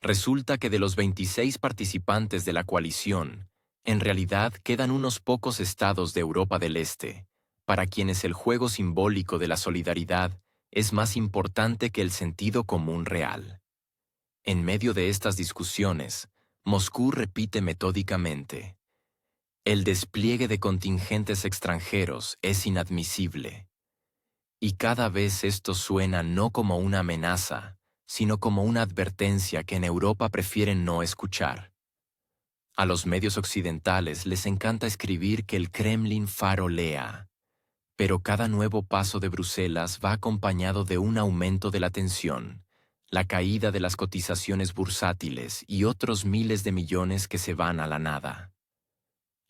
Resulta que de los 26 participantes de la coalición, en realidad quedan unos pocos estados de Europa del Este, para quienes el juego simbólico de la solidaridad es más importante que el sentido común real. En medio de estas discusiones, Moscú repite metódicamente: el despliegue de contingentes extranjeros es inadmisible. Y cada vez esto suena no como una amenaza, sino como una advertencia que en Europa prefieren no escuchar. A los medios occidentales les encanta escribir que el Kremlin farolea, pero cada nuevo paso de Bruselas va acompañado de un aumento de la tensión, la caída de las cotizaciones bursátiles y otros miles de millones que se van a la nada.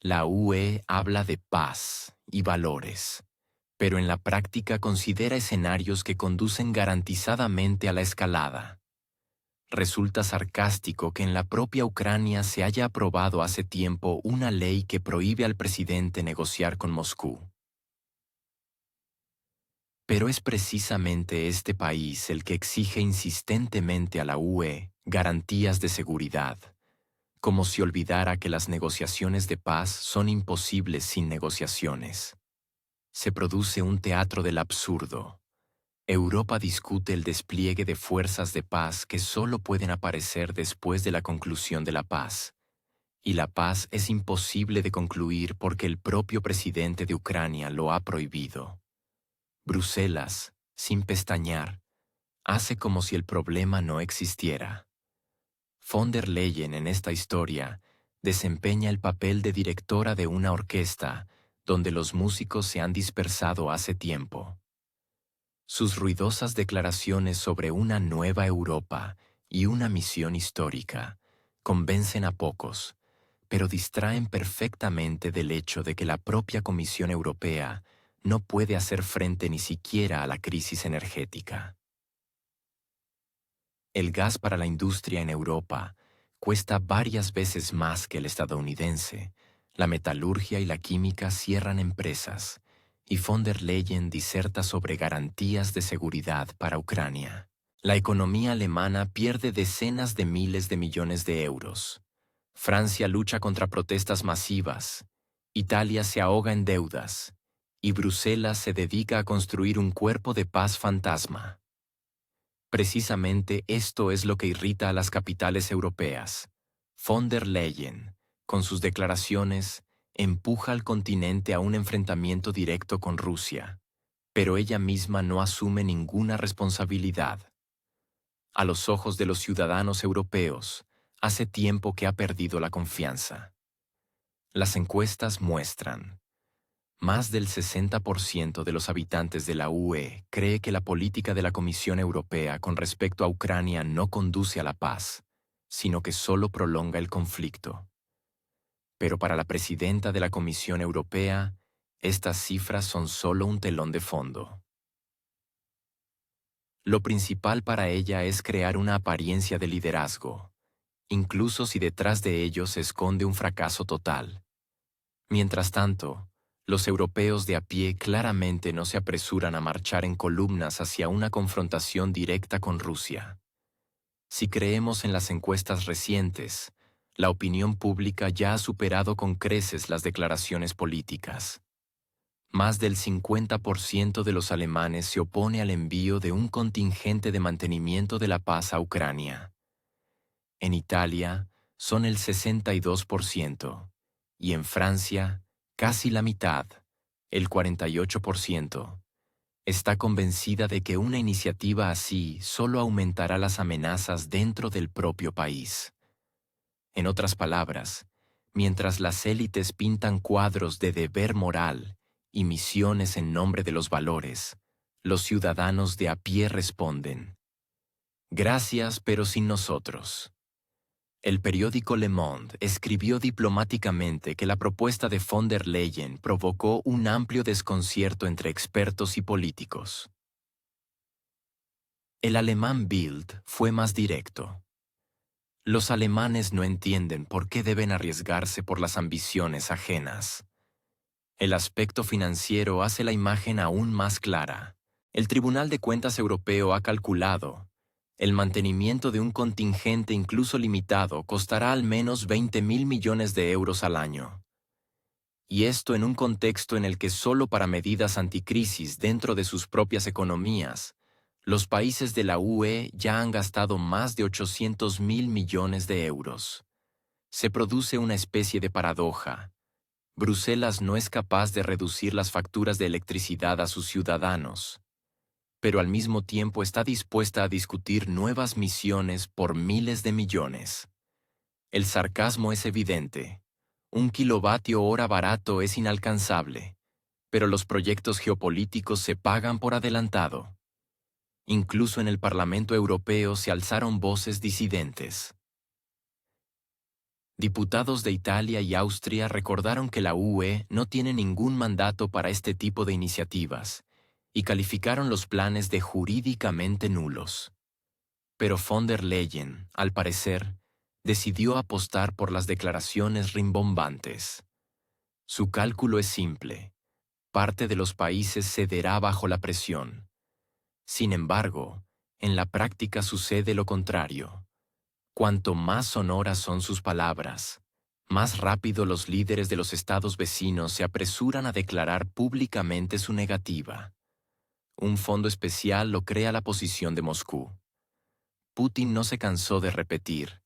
La UE habla de paz y valores, pero en la práctica considera escenarios que conducen garantizadamente a la escalada. Resulta sarcástico que en la propia Ucrania se haya aprobado hace tiempo una ley que prohíbe al presidente negociar con Moscú. Pero es precisamente este país el que exige insistentemente a la UE garantías de seguridad, como si olvidara que las negociaciones de paz son imposibles sin negociaciones. Se produce un teatro del absurdo. Europa discute el despliegue de fuerzas de paz que solo pueden aparecer después de la conclusión de la paz. Y la paz es imposible de concluir porque el propio presidente de Ucrania lo ha prohibido. Bruselas, sin pestañear, hace como si el problema no existiera. Von der Leyen en esta historia desempeña el papel de directora de una orquesta donde los músicos se han dispersado hace tiempo. Sus ruidosas declaraciones sobre una nueva Europa y una misión histórica convencen a pocos, pero distraen perfectamente del hecho de que la propia Comisión Europea no puede hacer frente ni siquiera a la crisis energética. El gas para la industria en Europa cuesta varias veces más que el estadounidense. La metalurgia y la química cierran empresas, y von der Leyen diserta sobre garantías de seguridad para Ucrania. La economía alemana pierde decenas de miles de millones de euros. Francia lucha contra protestas masivas. Italia se ahoga en deudas. Y Bruselas se dedica a construir un cuerpo de paz fantasma. Precisamente esto es lo que irrita a las capitales europeas. Von der Leyen, con sus declaraciones, empuja al continente a un enfrentamiento directo con Rusia, pero ella misma no asume ninguna responsabilidad. A los ojos de los ciudadanos europeos, hace tiempo que ha perdido la confianza. Las encuestas muestran: más del 60% de los habitantes de la UE cree que la política de la Comisión Europea con respecto a Ucrania no conduce a la paz, sino que solo prolonga el conflicto. Pero para la presidenta de la Comisión Europea, estas cifras son solo un telón de fondo. Lo principal para ella es crear una apariencia de liderazgo, incluso si detrás de ello se esconde un fracaso total. Mientras tanto, los europeos de a pie claramente no se apresuran a marchar en columnas hacia una confrontación directa con Rusia. Si creemos en las encuestas recientes, la opinión pública ya ha superado con creces las declaraciones políticas. Más del 50% de los alemanes se opone al envío de un contingente de mantenimiento de la paz a Ucrania. En Italia son el 62%, y en Francia casi la mitad, el 48%. Está convencida de que una iniciativa así solo aumentará las amenazas dentro del propio país. En otras palabras, mientras las élites pintan cuadros de deber moral y misiones en nombre de los valores, los ciudadanos de a pie responden: gracias, pero sin nosotros. El periódico Le Monde escribió diplomáticamente que la propuesta de von der Leyen provocó un amplio desconcierto entre expertos y políticos. El alemán Bild fue más directo. Los alemanes no entienden por qué deben arriesgarse por las ambiciones ajenas. El aspecto financiero hace la imagen aún más clara. El Tribunal de Cuentas Europeo ha calculado: el mantenimiento de un contingente incluso limitado costará al menos 20.000 millones de euros al año. Y esto en un contexto en el que solo para medidas anticrisis dentro de sus propias economías, los países de la UE ya han gastado más de 800.000 millones de euros. Se produce una especie de paradoja. Bruselas no es capaz de reducir las facturas de electricidad a sus ciudadanos, pero al mismo tiempo está dispuesta a discutir nuevas misiones por miles de millones. El sarcasmo es evidente. Un kilovatio hora barato es inalcanzable, pero los proyectos geopolíticos se pagan por adelantado. Incluso en el Parlamento Europeo se alzaron voces disidentes. Diputados de Italia y Austria recordaron que la UE no tiene ningún mandato para este tipo de iniciativas, y calificaron los planes de jurídicamente nulos. Pero von der Leyen, al parecer, decidió apostar por las declaraciones rimbombantes. Su cálculo es simple: parte de los países cederá bajo la presión. Sin embargo, en la práctica sucede lo contrario. Cuanto más sonoras son sus palabras, más rápido los líderes de los estados vecinos se apresuran a declarar públicamente su negativa. Un fondo especial lo crea la posición de Moscú. Putin no se cansó de repetir: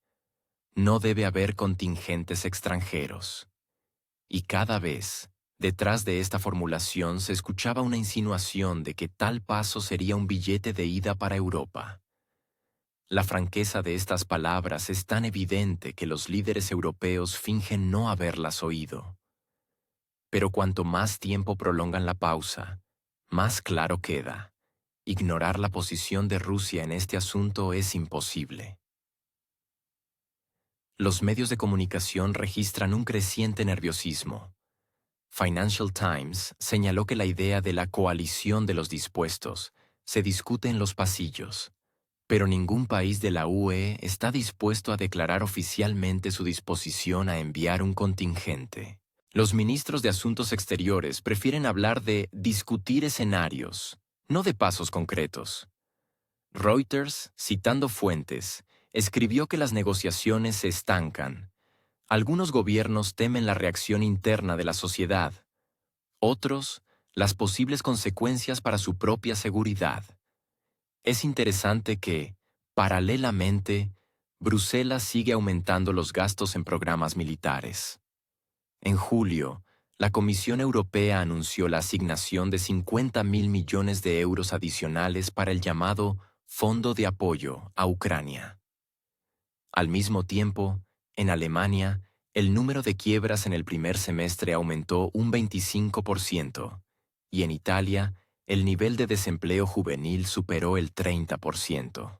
no debe haber contingentes extranjeros. Y cada vez, detrás de esta formulación se escuchaba una insinuación de que tal paso sería un billete de ida para Europa. La franqueza de estas palabras es tan evidente que los líderes europeos fingen no haberlas oído. Pero cuanto más tiempo prolongan la pausa, más claro queda: ignorar la posición de Rusia en este asunto es imposible. Los medios de comunicación registran un creciente nerviosismo. Financial Times señaló que la idea de la coalición de los dispuestos se discute en los pasillos, pero ningún país de la UE está dispuesto a declarar oficialmente su disposición a enviar un contingente. Los ministros de Asuntos Exteriores prefieren hablar de discutir escenarios, no de pasos concretos. Reuters, citando fuentes, escribió que las negociaciones se estancan. Algunos gobiernos temen la reacción interna de la sociedad, otros, las posibles consecuencias para su propia seguridad. Es interesante que, paralelamente, Bruselas sigue aumentando los gastos en programas militares. En julio, la Comisión Europea anunció la asignación de 50.000 millones de euros adicionales para el llamado Fondo de Apoyo a Ucrania. Al mismo tiempo, en Alemania, el número de quiebras en el primer semestre aumentó un 25%, y en Italia, el nivel de desempleo juvenil superó el 30%.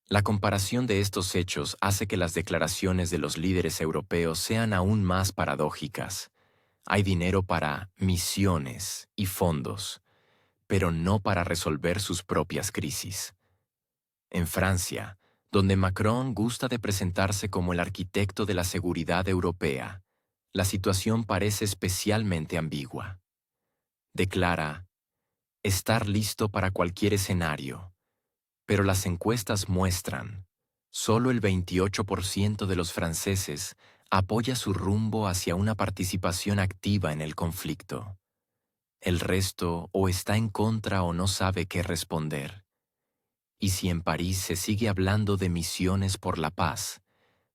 La comparación de estos hechos hace que las declaraciones de los líderes europeos sean aún más paradójicas. Hay dinero para misiones y fondos, pero no para resolver sus propias crisis. En Francia, donde Macron gusta de presentarse como el arquitecto de la seguridad europea, la situación parece especialmente ambigua. Declara estar listo para cualquier escenario, pero las encuestas muestran: solo el 28% de los franceses apoya su rumbo hacia una participación activa en el conflicto. El resto o está en contra o no sabe qué responder. Y si en París se sigue hablando de misiones por la paz,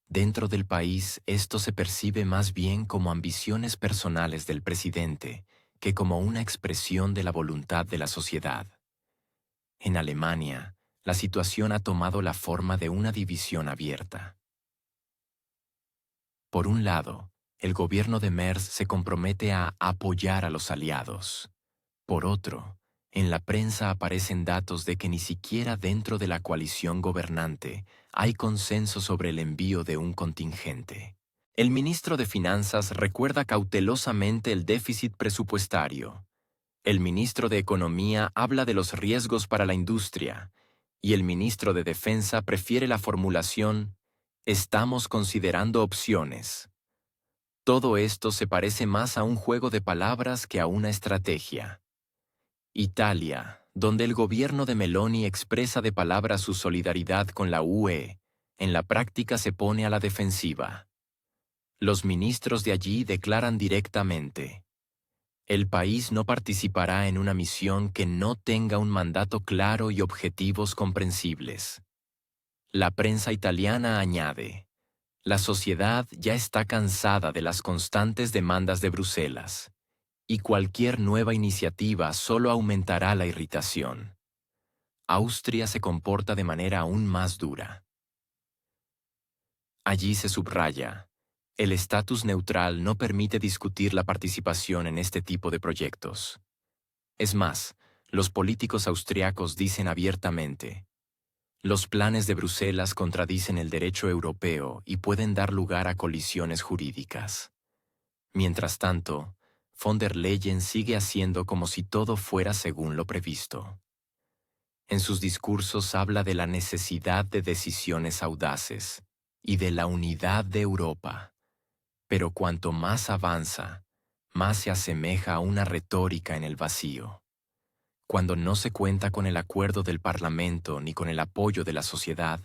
dentro del país esto se percibe más bien como ambiciones personales del presidente que como una expresión de la voluntad de la sociedad. En Alemania, la situación ha tomado la forma de una división abierta. Por un lado, el gobierno de Merz se compromete a apoyar a los aliados. Por otro, en la prensa aparecen datos de que ni siquiera dentro de la coalición gobernante hay consenso sobre el envío de un contingente. El ministro de Finanzas recuerda cautelosamente el déficit presupuestario. El ministro de Economía habla de los riesgos para la industria, y el ministro de Defensa prefiere la formulación «estamos considerando opciones». Todo esto se parece más a un juego de palabras que a una estrategia. Italia, donde el gobierno de Meloni expresa de palabras su solidaridad con la UE, en la práctica se pone a la defensiva. Los ministros de allí declaran directamente: el país no participará en una misión que no tenga un mandato claro y objetivos comprensibles. La prensa italiana añade: la sociedad ya está cansada de las constantes demandas de Bruselas, y cualquier nueva iniciativa solo aumentará la irritación. Austria se comporta de manera aún más dura. Allí se subraya: el estatus neutral no permite discutir la participación en este tipo de proyectos. Es más, los políticos austriacos dicen abiertamente: los planes de Bruselas contradicen el derecho europeo y pueden dar lugar a colisiones jurídicas. Mientras tanto, von der Leyen sigue haciendo como si todo fuera según lo previsto. En sus discursos habla de la necesidad de decisiones audaces y de la unidad de Europa. Pero cuanto más avanza, más se asemeja a una retórica en el vacío. Cuando no se cuenta con el acuerdo del Parlamento ni con el apoyo de la sociedad,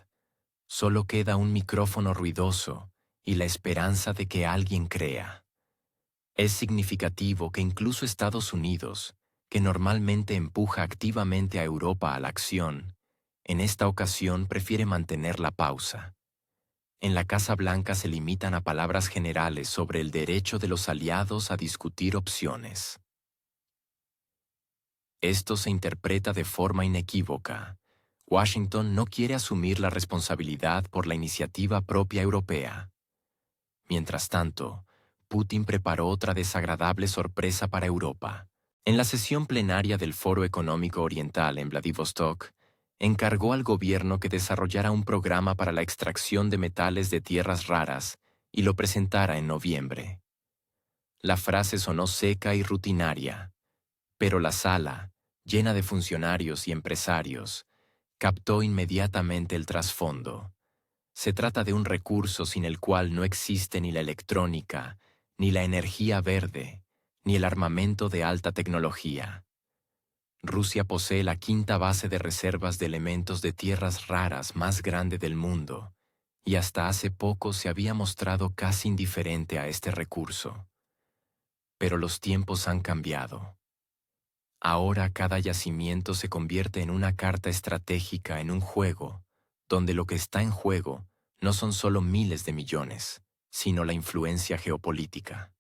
solo queda un micrófono ruidoso y la esperanza de que alguien crea. Es significativo que incluso Estados Unidos, que normalmente empuja activamente a Europa a la acción, en esta ocasión prefiere mantener la pausa. En la Casa Blanca se limitan a palabras generales sobre el derecho de los aliados a discutir opciones. Esto se interpreta de forma inequívoca. Washington no quiere asumir la responsabilidad por la iniciativa propia europea. Mientras tanto, Putin preparó otra desagradable sorpresa para Europa. En la sesión plenaria del Foro Económico Oriental en Vladivostok, encargó al gobierno que desarrollara un programa para la extracción de metales de tierras raras y lo presentara en noviembre. La frase sonó seca y rutinaria, pero la sala, llena de funcionarios y empresarios, captó inmediatamente el trasfondo. Se trata de un recurso sin el cual no existe ni la electrónica, ni la energía verde, ni el armamento de alta tecnología. Rusia posee la quinta base de reservas de elementos de tierras raras más grande del mundo, y hasta hace poco se había mostrado casi indiferente a este recurso. Pero los tiempos han cambiado. Ahora cada yacimiento se convierte en una carta estratégica en un juego, donde lo que está en juego no son solo miles de millones, sino la influencia geopolítica.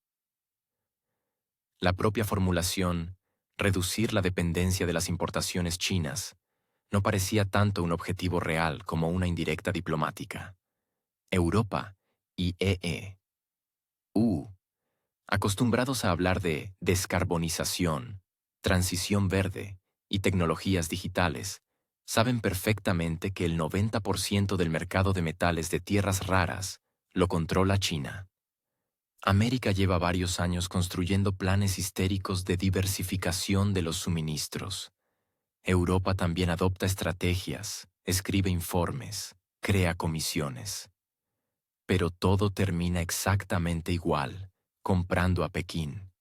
La propia formulación, reducir la dependencia de las importaciones chinas, no parecía tanto un objetivo real como una indirecta diplomática. Europa y acostumbrados a hablar de descarbonización, transición verde y tecnologías digitales, saben perfectamente que el 90% del mercado de metales de tierras raras lo controla China. América lleva varios años construyendo planes histéricos de diversificación de los suministros. Europa también adopta estrategias, escribe informes, crea comisiones. Pero todo termina exactamente igual, comprando a Pekín.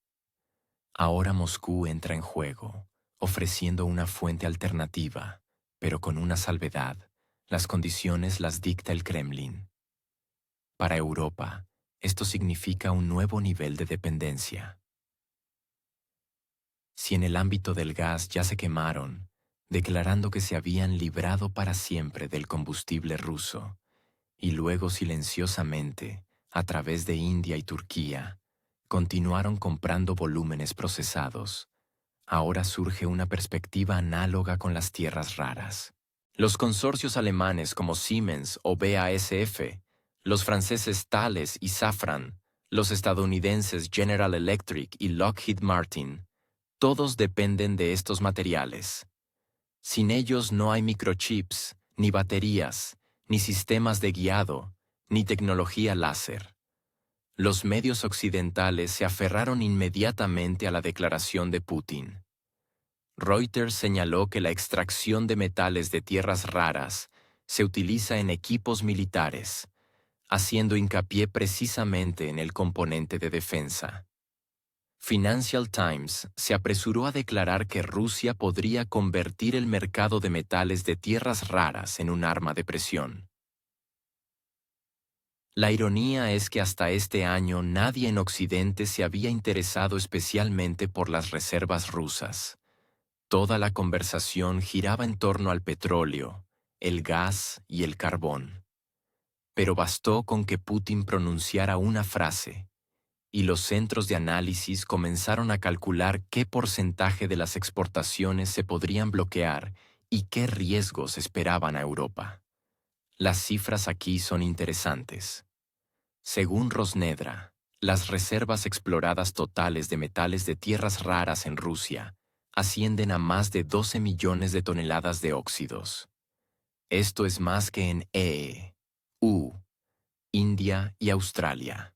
Ahora Moscú entra en juego, ofreciendo una fuente alternativa, pero con una salvedad: las condiciones las dicta el Kremlin. Para Europa, esto significa un nuevo nivel de dependencia. Si en el ámbito del gas ya se quemaron, declarando que se habían librado para siempre del combustible ruso, y luego silenciosamente, a través de India y Turquía, continuaron comprando volúmenes procesados, ahora surge una perspectiva análoga con las tierras raras. Los consorcios alemanes como Siemens o BASF, los franceses Thales y Safran, los estadounidenses General Electric y Lockheed Martin, todos dependen de estos materiales. Sin ellos no hay microchips, ni baterías, ni sistemas de guiado, ni tecnología láser. Los medios occidentales se aferraron inmediatamente a la declaración de Putin. Reuters señaló que la extracción de metales de tierras raras se utiliza en equipos militares, haciendo hincapié precisamente en el componente de defensa. Financial Times se apresuró a declarar que Rusia podría convertir el mercado de metales de tierras raras en un arma de presión. La ironía es que hasta este año nadie en Occidente se había interesado especialmente por las reservas rusas. Toda la conversación giraba en torno al petróleo, el gas y el carbón. Pero bastó con que Putin pronunciara una frase, y los centros de análisis comenzaron a calcular qué porcentaje de las exportaciones se podrían bloquear y qué riesgos esperaban a Europa. Las cifras aquí son interesantes. Según Rosnedra, las reservas exploradas totales de metales de tierras raras en Rusia ascienden a más de 12 millones de toneladas de óxidos. Esto es más que en India y Australia.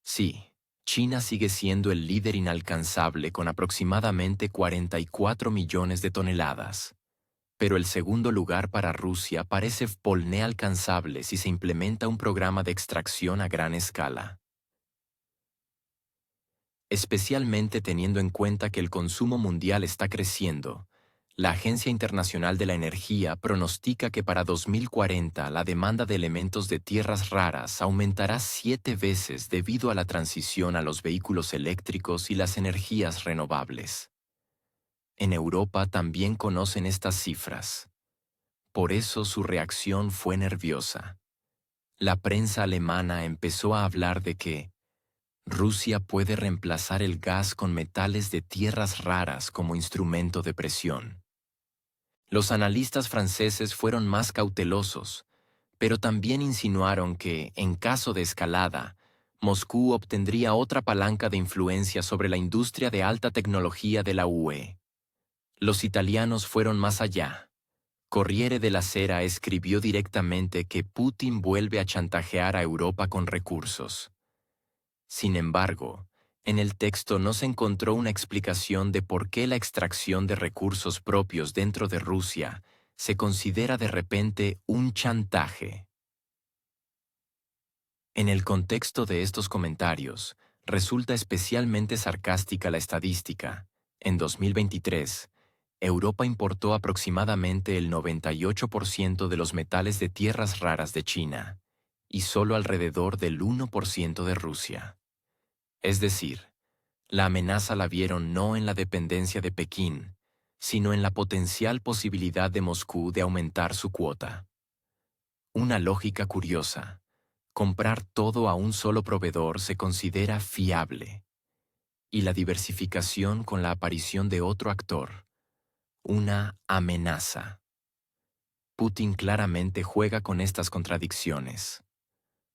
Sí, China sigue siendo el líder inalcanzable con aproximadamente 44 millones de toneladas. Pero el segundo lugar para Rusia parece alcanzable si se implementa un programa de extracción a gran escala. Especialmente teniendo en cuenta que el consumo mundial está creciendo, la Agencia Internacional de la Energía pronostica que para 2040 la demanda de elementos de tierras raras aumentará 7 veces debido a la transición a los vehículos eléctricos y las energías renovables. En Europa también conocen estas cifras. Por eso su reacción fue nerviosa. La prensa alemana empezó a hablar de que Rusia puede reemplazar el gas con metales de tierras raras como instrumento de presión. Los analistas franceses fueron más cautelosos, pero también insinuaron que, en caso de escalada, Moscú obtendría otra palanca de influencia sobre la industria de alta tecnología de la UE. Los italianos fueron más allá. Corriere della Sera escribió directamente que Putin vuelve a chantajear a Europa con recursos. Sin embargo, en el texto no se encontró una explicación de por qué la extracción de recursos propios dentro de Rusia se considera de repente un chantaje. En el contexto de estos comentarios, resulta especialmente sarcástica la estadística. En 2023, Europa importó aproximadamente el 98% de los metales de tierras raras de China, y solo alrededor del 1% de Rusia. Es decir, la amenaza la vieron no en la dependencia de Pekín, sino en la potencial posibilidad de Moscú de aumentar su cuota. Una lógica curiosa. Comprar todo a un solo proveedor se considera fiable, y la diversificación con la aparición de otro actor, una amenaza. Putin claramente juega con estas contradicciones.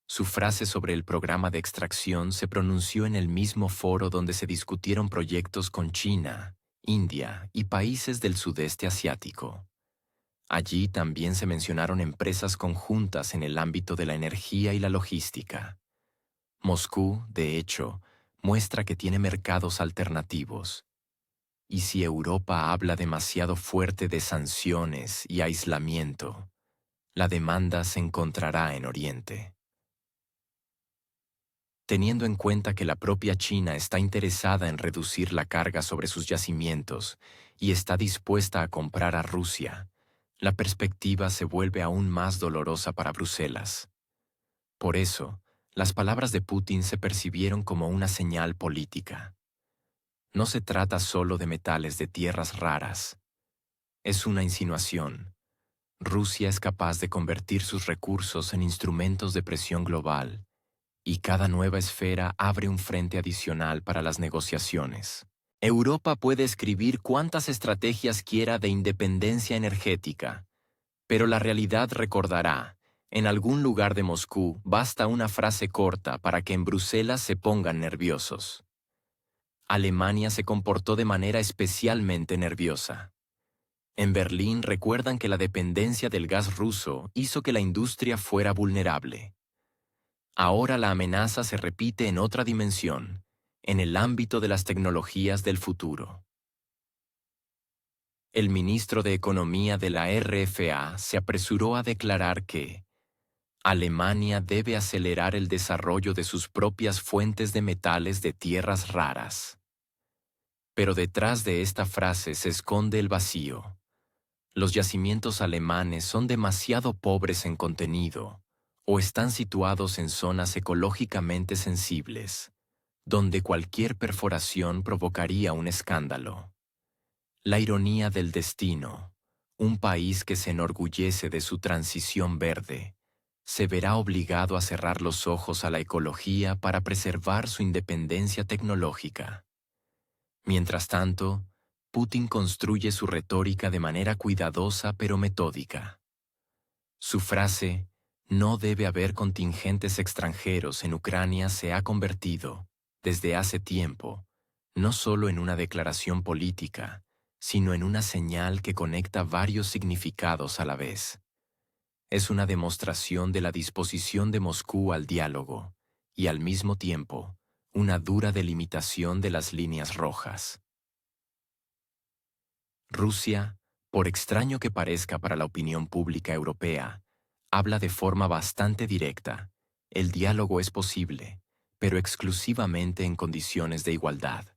Su frase sobre el programa de extracción se pronunció en el mismo foro donde se discutieron proyectos con China, India y países del sudeste asiático. Allí también se mencionaron empresas conjuntas en el ámbito de la energía y la logística. Moscú, de hecho, muestra que tiene mercados alternativos. Y si Europa habla demasiado fuerte de sanciones y aislamiento, la demanda se encontrará en Oriente. Teniendo en cuenta que la propia China está interesada en reducir la carga sobre sus yacimientos y está dispuesta a comprar a Rusia, la perspectiva se vuelve aún más dolorosa para Bruselas. Por eso, las palabras de Putin se percibieron como una señal política. No se trata solo de metales de tierras raras. Es una insinuación. Rusia es capaz de convertir sus recursos en instrumentos de presión global, y cada nueva esfera abre un frente adicional para las negociaciones. Europa puede escribir cuantas estrategias quiera de independencia energética, pero la realidad recordará, en algún lugar de Moscú basta una frase corta para que en Bruselas se pongan nerviosos. Alemania se comportó de manera especialmente nerviosa. En Berlín recuerdan que la dependencia del gas ruso hizo que la industria fuera vulnerable. Ahora la amenaza se repite en otra dimensión, en el ámbito de las tecnologías del futuro. El ministro de Economía de la RFA se apresuró a declarar que Alemania debe acelerar el desarrollo de sus propias fuentes de metales de tierras raras. Pero detrás de esta frase se esconde el vacío. Los yacimientos alemanes son demasiado pobres en contenido o están situados en zonas ecológicamente sensibles, donde cualquier perforación provocaría un escándalo. La ironía del destino, un país que se enorgullece de su transición verde, se verá obligado a cerrar los ojos a la ecología para preservar su independencia tecnológica. Mientras tanto, Putin construye su retórica de manera cuidadosa pero metódica. Su frase, "no debe haber contingentes extranjeros en Ucrania", se ha convertido, desde hace tiempo, no solo en una declaración política, sino en una señal que conecta varios significados a la vez. Es una demostración de la disposición de Moscú al diálogo y, al mismo tiempo, una dura delimitación de las líneas rojas. Rusia, por extraño que parezca para la opinión pública europea, habla de forma bastante directa. El diálogo es posible, pero exclusivamente en condiciones de igualdad.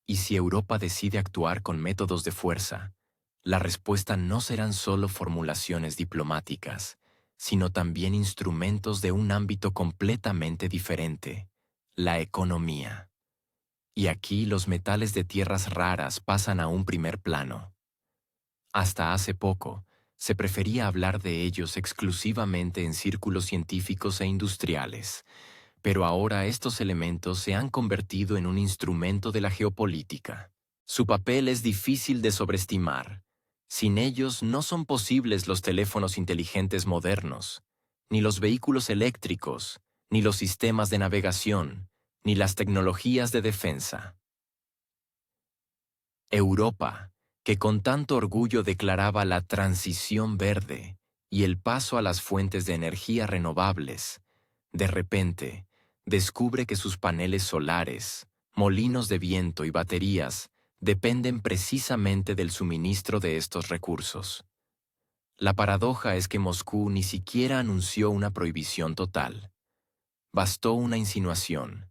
Y si Europa decide actuar con métodos de fuerza, la respuesta no serán solo formulaciones diplomáticas, sino también instrumentos de un ámbito completamente diferente, la economía. Y aquí los metales de tierras raras pasan a un primer plano. Hasta hace poco, se prefería hablar de ellos exclusivamente en círculos científicos e industriales, pero ahora estos elementos se han convertido en un instrumento de la geopolítica. Su papel es difícil de sobreestimar. Sin ellos no son posibles los teléfonos inteligentes modernos, ni los vehículos eléctricos, ni los sistemas de navegación, ni las tecnologías de defensa. Europa, que con tanto orgullo declaraba la transición verde y el paso a las fuentes de energía renovables, de repente descubre que sus paneles solares, molinos de viento y baterías dependen precisamente del suministro de estos recursos. La paradoja es que Moscú ni siquiera anunció una prohibición total. Bastó una insinuación.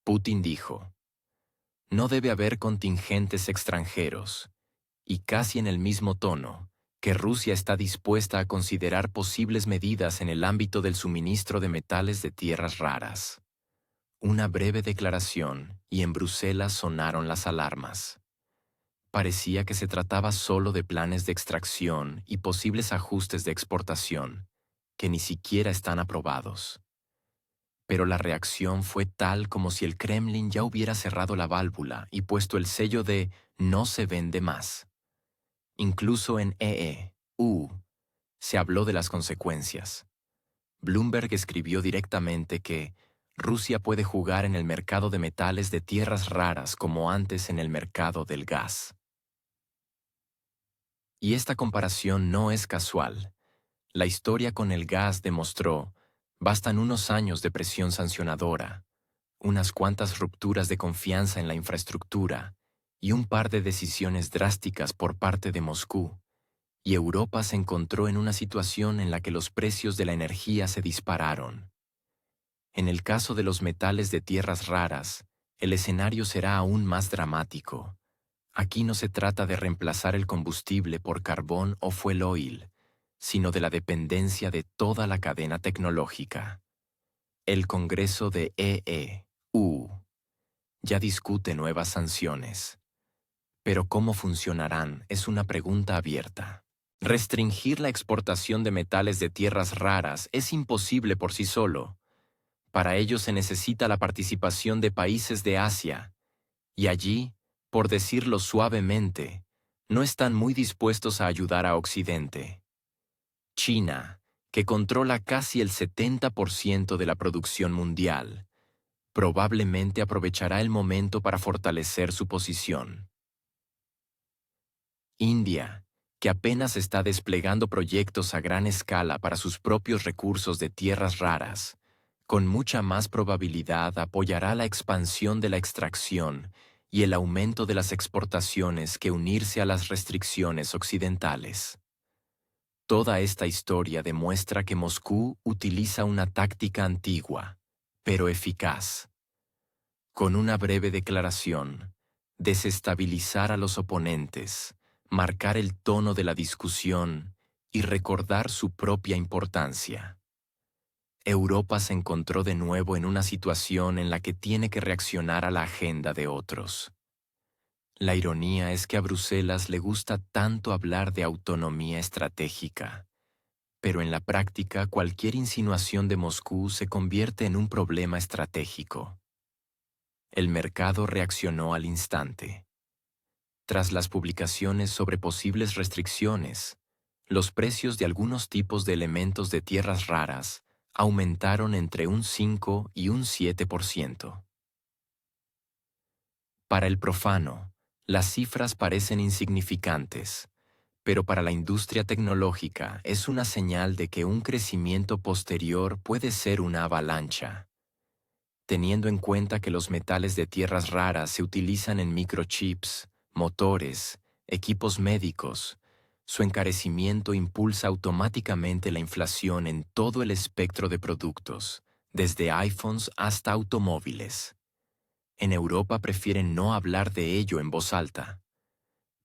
Putin dijo: "No debe haber contingentes extranjeros", y casi en el mismo tono, que Rusia está dispuesta a considerar posibles medidas en el ámbito del suministro de metales de tierras raras. Una breve declaración y en Bruselas sonaron las alarmas. Parecía que se trataba solo de planes de extracción y posibles ajustes de exportación, que ni siquiera están aprobados. Pero la reacción fue tal como si el Kremlin ya hubiera cerrado la válvula y puesto el sello de "no se vende más". Incluso en EU se habló de las consecuencias. Bloomberg escribió directamente que Rusia puede jugar en el mercado de metales de tierras raras como antes en el mercado del gas. Y esta comparación no es casual. La historia con el gas demostró: bastan unos años de presión sancionadora, unas cuantas rupturas de confianza en la infraestructura y un par de decisiones drásticas por parte de Moscú, y Europa se encontró en una situación en la que los precios de la energía se dispararon. En el caso de los metales de tierras raras, el escenario será aún más dramático. Aquí no se trata de reemplazar el combustible por carbón o fuel oil, sino de la dependencia de toda la cadena tecnológica. El Congreso de EU ya discute nuevas sanciones. Pero ¿cómo funcionarán? Es una pregunta abierta. Restringir la exportación de metales de tierras raras es imposible por sí solo. Para ello se necesita la participación de países de Asia, y allí, por decirlo suavemente, no están muy dispuestos a ayudar a Occidente. China, que controla casi el 70% de la producción mundial, probablemente aprovechará el momento para fortalecer su posición. India, que apenas está desplegando proyectos a gran escala para sus propios recursos de tierras raras, con mucha más probabilidad apoyará la expansión de la extracción y el aumento de las exportaciones que unirse a las restricciones occidentales. Toda esta historia demuestra que Moscú utiliza una táctica antigua, pero eficaz. Con una breve declaración, desestabilizar a los oponentes, marcar el tono de la discusión y recordar su propia importancia. Europa se encontró de nuevo en una situación en la que tiene que reaccionar a la agenda de otros. La ironía es que a Bruselas le gusta tanto hablar de autonomía estratégica, pero en la práctica cualquier insinuación de Moscú se convierte en un problema estratégico. El mercado reaccionó al instante. Tras las publicaciones sobre posibles restricciones, los precios de algunos tipos de elementos de tierras raras aumentaron entre un 5 y un 7%. Para el profano, las cifras parecen insignificantes, pero para la industria tecnológica es una señal de que un crecimiento posterior puede ser una avalancha. Teniendo en cuenta que los metales de tierras raras se utilizan en microchips, motores, equipos médicos, su encarecimiento impulsa automáticamente la inflación en todo el espectro de productos, desde iPhones hasta automóviles. En Europa prefieren no hablar de ello en voz alta,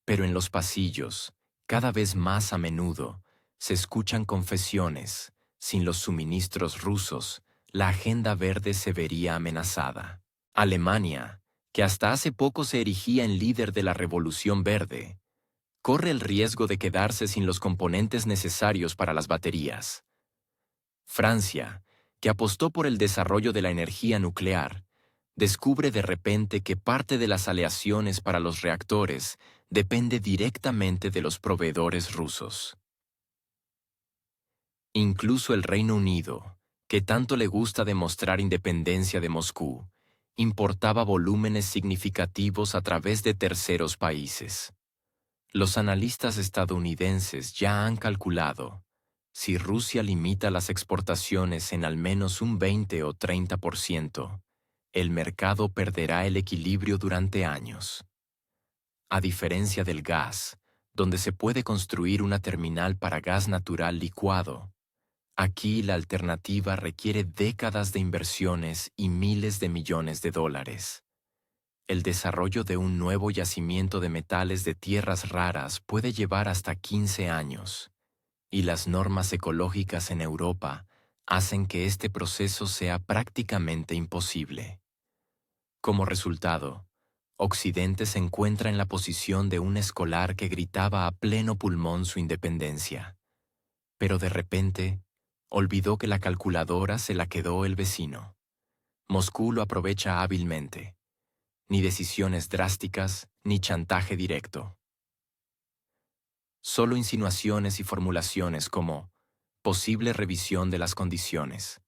pero en los pasillos, cada vez más a menudo, se escuchan confesiones: sin los suministros rusos, la agenda verde se vería amenazada. Alemania, que hasta hace poco se erigía en líder de la Revolución Verde, corre el riesgo de quedarse sin los componentes necesarios para las baterías. Francia, que apostó por el desarrollo de la energía nuclear, descubre de repente que parte de las aleaciones para los reactores depende directamente de los proveedores rusos. Incluso el Reino Unido, que tanto le gusta demostrar independencia de Moscú, importaba volúmenes significativos a través de terceros países. Los analistas estadounidenses ya han calculado, si Rusia limita las exportaciones en al menos un 20 o 30%, el mercado perderá el equilibrio durante años. A diferencia del gas, donde se puede construir una terminal para gas natural licuado, aquí la alternativa requiere décadas de inversiones y miles de millones de dólares. El desarrollo de un nuevo yacimiento de metales de tierras raras puede llevar hasta 15 años, y las normas ecológicas en Europa hacen que este proceso sea prácticamente imposible. Como resultado, Occidente se encuentra en la posición de un escolar que gritaba a pleno pulmón su independencia, pero de repente olvidó que la calculadora se la quedó el vecino. Moscú lo aprovecha hábilmente. Ni decisiones drásticas, ni chantaje directo. Solo insinuaciones y formulaciones como posible revisión de las condiciones.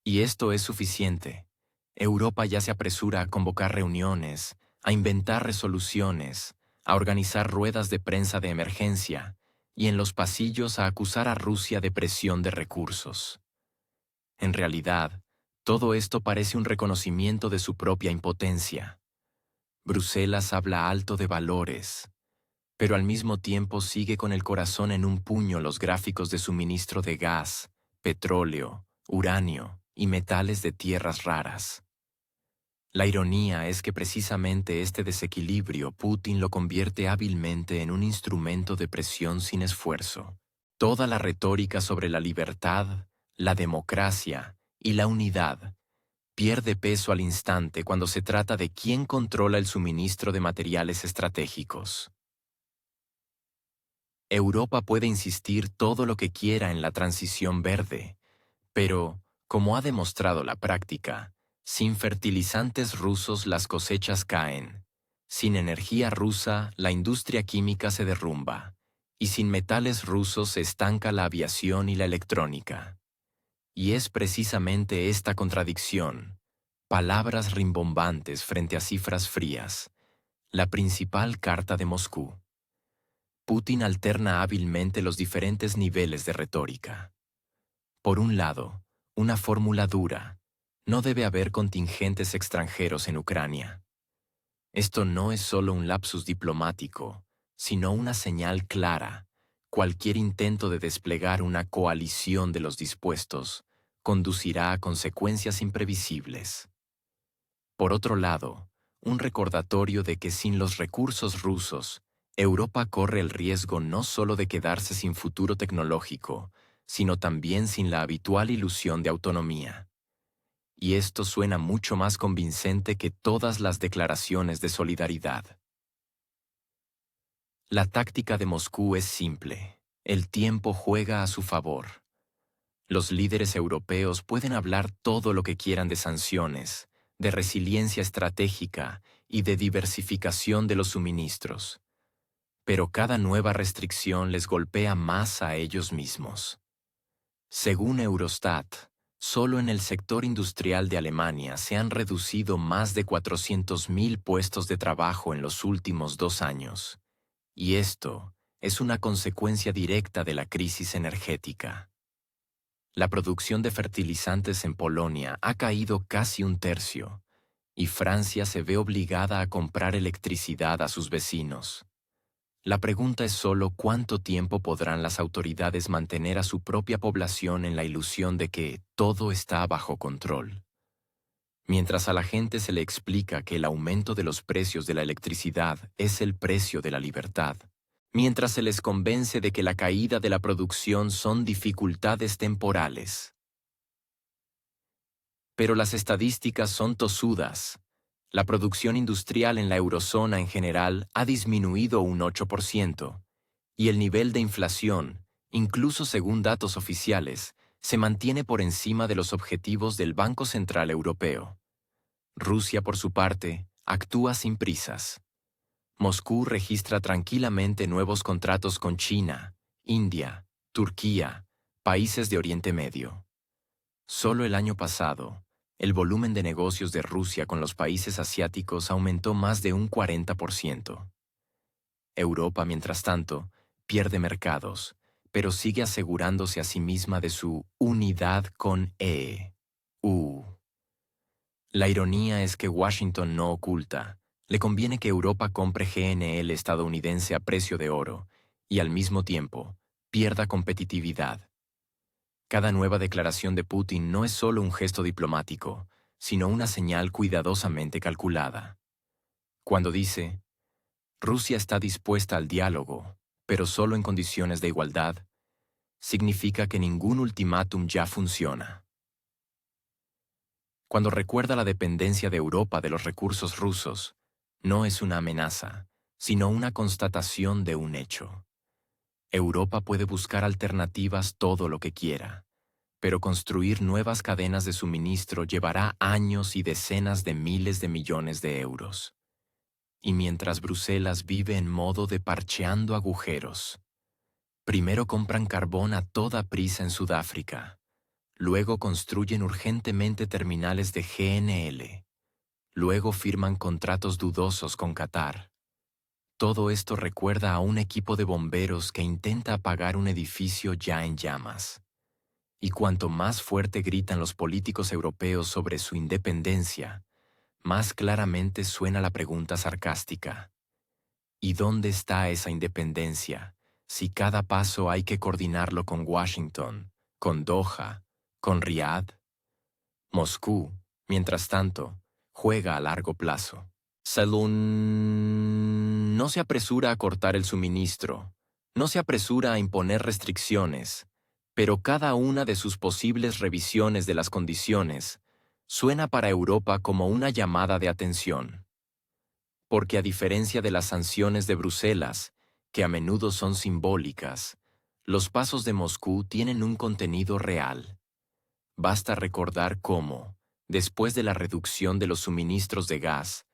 Y esto es suficiente. Europa ya se apresura a convocar reuniones, a inventar resoluciones, a organizar ruedas de prensa de emergencia y en los pasillos a acusar a Rusia de presión de recursos. En realidad, todo esto parece un reconocimiento de su propia impotencia. Bruselas habla alto de valores, pero al mismo tiempo sigue con el corazón en un puño los gráficos de suministro de gas, petróleo, uranio y metales de tierras raras. La ironía es que precisamente este desequilibrio Putin lo convierte hábilmente en un instrumento de presión sin esfuerzo. Toda la retórica sobre la libertad, la democracia y la unidad pierde peso al instante cuando se trata de quién controla el suministro de materiales estratégicos. Europa puede insistir todo lo que quiera en la transición verde, pero, como ha demostrado la práctica, sin fertilizantes rusos las cosechas caen, sin energía rusa la industria química se derrumba, y sin metales rusos se estanca la aviación y la electrónica. Y es precisamente esta contradicción, palabras rimbombantes frente a cifras frías, la principal carta de Moscú. Putin alterna hábilmente los diferentes niveles de retórica. Por un lado, una fórmula dura: no debe haber contingentes extranjeros en Ucrania. Esto no es solo un lapsus diplomático, sino una señal clara. Cualquier intento de desplegar una coalición de los dispuestos conducirá a consecuencias imprevisibles. Por otro lado, un recordatorio de que sin los recursos rusos, Europa corre el riesgo no solo de quedarse sin futuro tecnológico, sino también sin la habitual ilusión de autonomía. Y esto suena mucho más convincente que todas las declaraciones de solidaridad. La táctica de Moscú es simple. El tiempo juega a su favor. Los líderes europeos pueden hablar todo lo que quieran de sanciones, de resiliencia estratégica y de diversificación de los suministros. Pero cada nueva restricción les golpea más a ellos mismos. Según Eurostat, solo en el sector industrial de Alemania se han reducido más de 400.000 puestos de trabajo en los últimos 2 años. Y esto es una consecuencia directa de la crisis energética. La producción de fertilizantes en Polonia ha caído casi 1/3, y Francia se ve obligada a comprar electricidad a sus vecinos. La pregunta es solo cuánto tiempo podrán las autoridades mantener a su propia población en la ilusión de que todo está bajo control. Mientras a la gente se le explica que el aumento de los precios de la electricidad es el precio de la libertad, mientras se les convence de que la caída de la producción son dificultades temporales. Pero las estadísticas son tosudas. La producción industrial en la eurozona en general ha disminuido un 8%, y el nivel de inflación, incluso según datos oficiales, se mantiene por encima de los objetivos del Banco Central Europeo. Rusia, por su parte, actúa sin prisas. Moscú registra tranquilamente nuevos contratos con China, India, Turquía, países de Oriente Medio. Solo el año pasado, el volumen de negocios de Rusia con los países asiáticos aumentó más de un 40%. Europa, mientras tanto, pierde mercados, pero sigue asegurándose a sí misma de su unidad con EU. La ironía es que Washington no oculta. Le conviene que Europa compre GNL estadounidense a precio de oro y al mismo tiempo pierda competitividad. Cada nueva declaración de Putin no es solo un gesto diplomático, sino una señal cuidadosamente calculada. Cuando dice, Rusia está dispuesta al diálogo, pero solo en condiciones de igualdad, significa que ningún ultimátum ya funciona. Cuando recuerda la dependencia de Europa de los recursos rusos, no es una amenaza, sino una constatación de un hecho. Europa puede buscar alternativas todo lo que quiera, pero construir nuevas cadenas de suministro llevará años y decenas de miles de millones de euros. Y mientras Bruselas vive en modo de parcheando agujeros, primero compran carbón a toda prisa en Sudáfrica, luego construyen urgentemente terminales de GNL, luego firman contratos dudosos con Qatar. Todo esto recuerda a un equipo de bomberos que intenta apagar un edificio ya en llamas. Y cuanto más fuerte gritan los políticos europeos sobre su independencia, más claramente suena la pregunta sarcástica. ¿Y dónde está esa independencia, si cada paso hay que coordinarlo con Washington, con Doha, con Riad? Moscú, mientras tanto, juega a largo plazo. Salún no se apresura a cortar el suministro, no se apresura a imponer restricciones, pero cada una de sus posibles revisiones de las condiciones suena para Europa como una llamada de atención. Porque a diferencia de las sanciones de Bruselas, que a menudo son simbólicas, los pasos de Moscú tienen un contenido real. Basta recordar cómo, después de la reducción de los suministros de gas,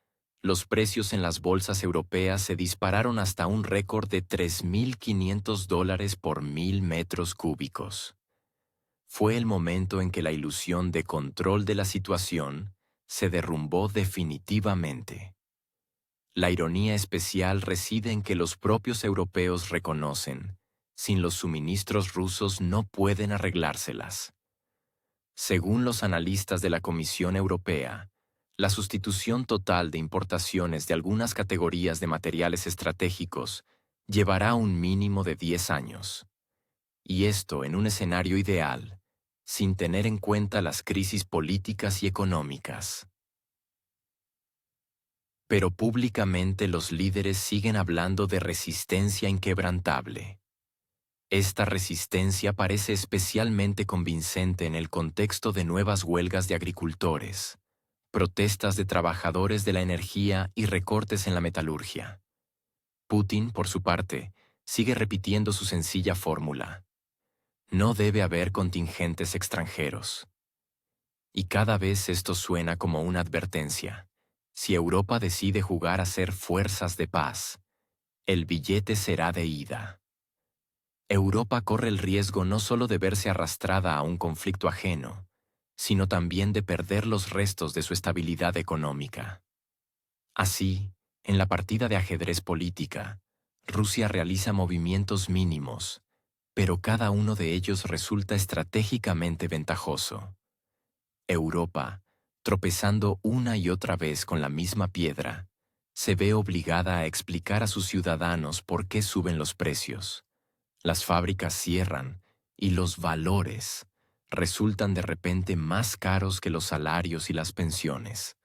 los precios en las bolsas europeas se dispararon hasta un récord de $3.500 por 1.000 metros cúbicos. Fue el momento en que la ilusión de control de la situación se derrumbó definitivamente. La ironía especial reside en que los propios europeos reconocen, sin los suministros rusos no pueden arreglárselas. Según los analistas de la Comisión Europea, la sustitución total de importaciones de algunas categorías de materiales estratégicos llevará un mínimo de 10 años. Y esto en un escenario ideal, sin tener en cuenta las crisis políticas y económicas. Pero públicamente los líderes siguen hablando de resistencia inquebrantable. Esta resistencia parece especialmente convincente en el contexto de nuevas huelgas de agricultores, protestas de trabajadores de la energía y recortes en la metalurgia. Putin, por su parte, sigue repitiendo su sencilla fórmula. No debe haber contingentes extranjeros. Y cada vez esto suena como una advertencia. Si Europa decide jugar a ser fuerzas de paz, el billete será de ida. Europa corre el riesgo no solo de verse arrastrada a un conflicto ajeno, sino también de perder los restos de su estabilidad económica. Así, en la partida de ajedrez política, Rusia realiza movimientos mínimos, pero cada uno de ellos resulta estratégicamente ventajoso. Europa, tropezando una y otra vez con la misma piedra, se ve obligada a explicar a sus ciudadanos por qué suben los precios. Las fábricas cierran y los valores resultan de repente más caros que los salarios y las pensiones.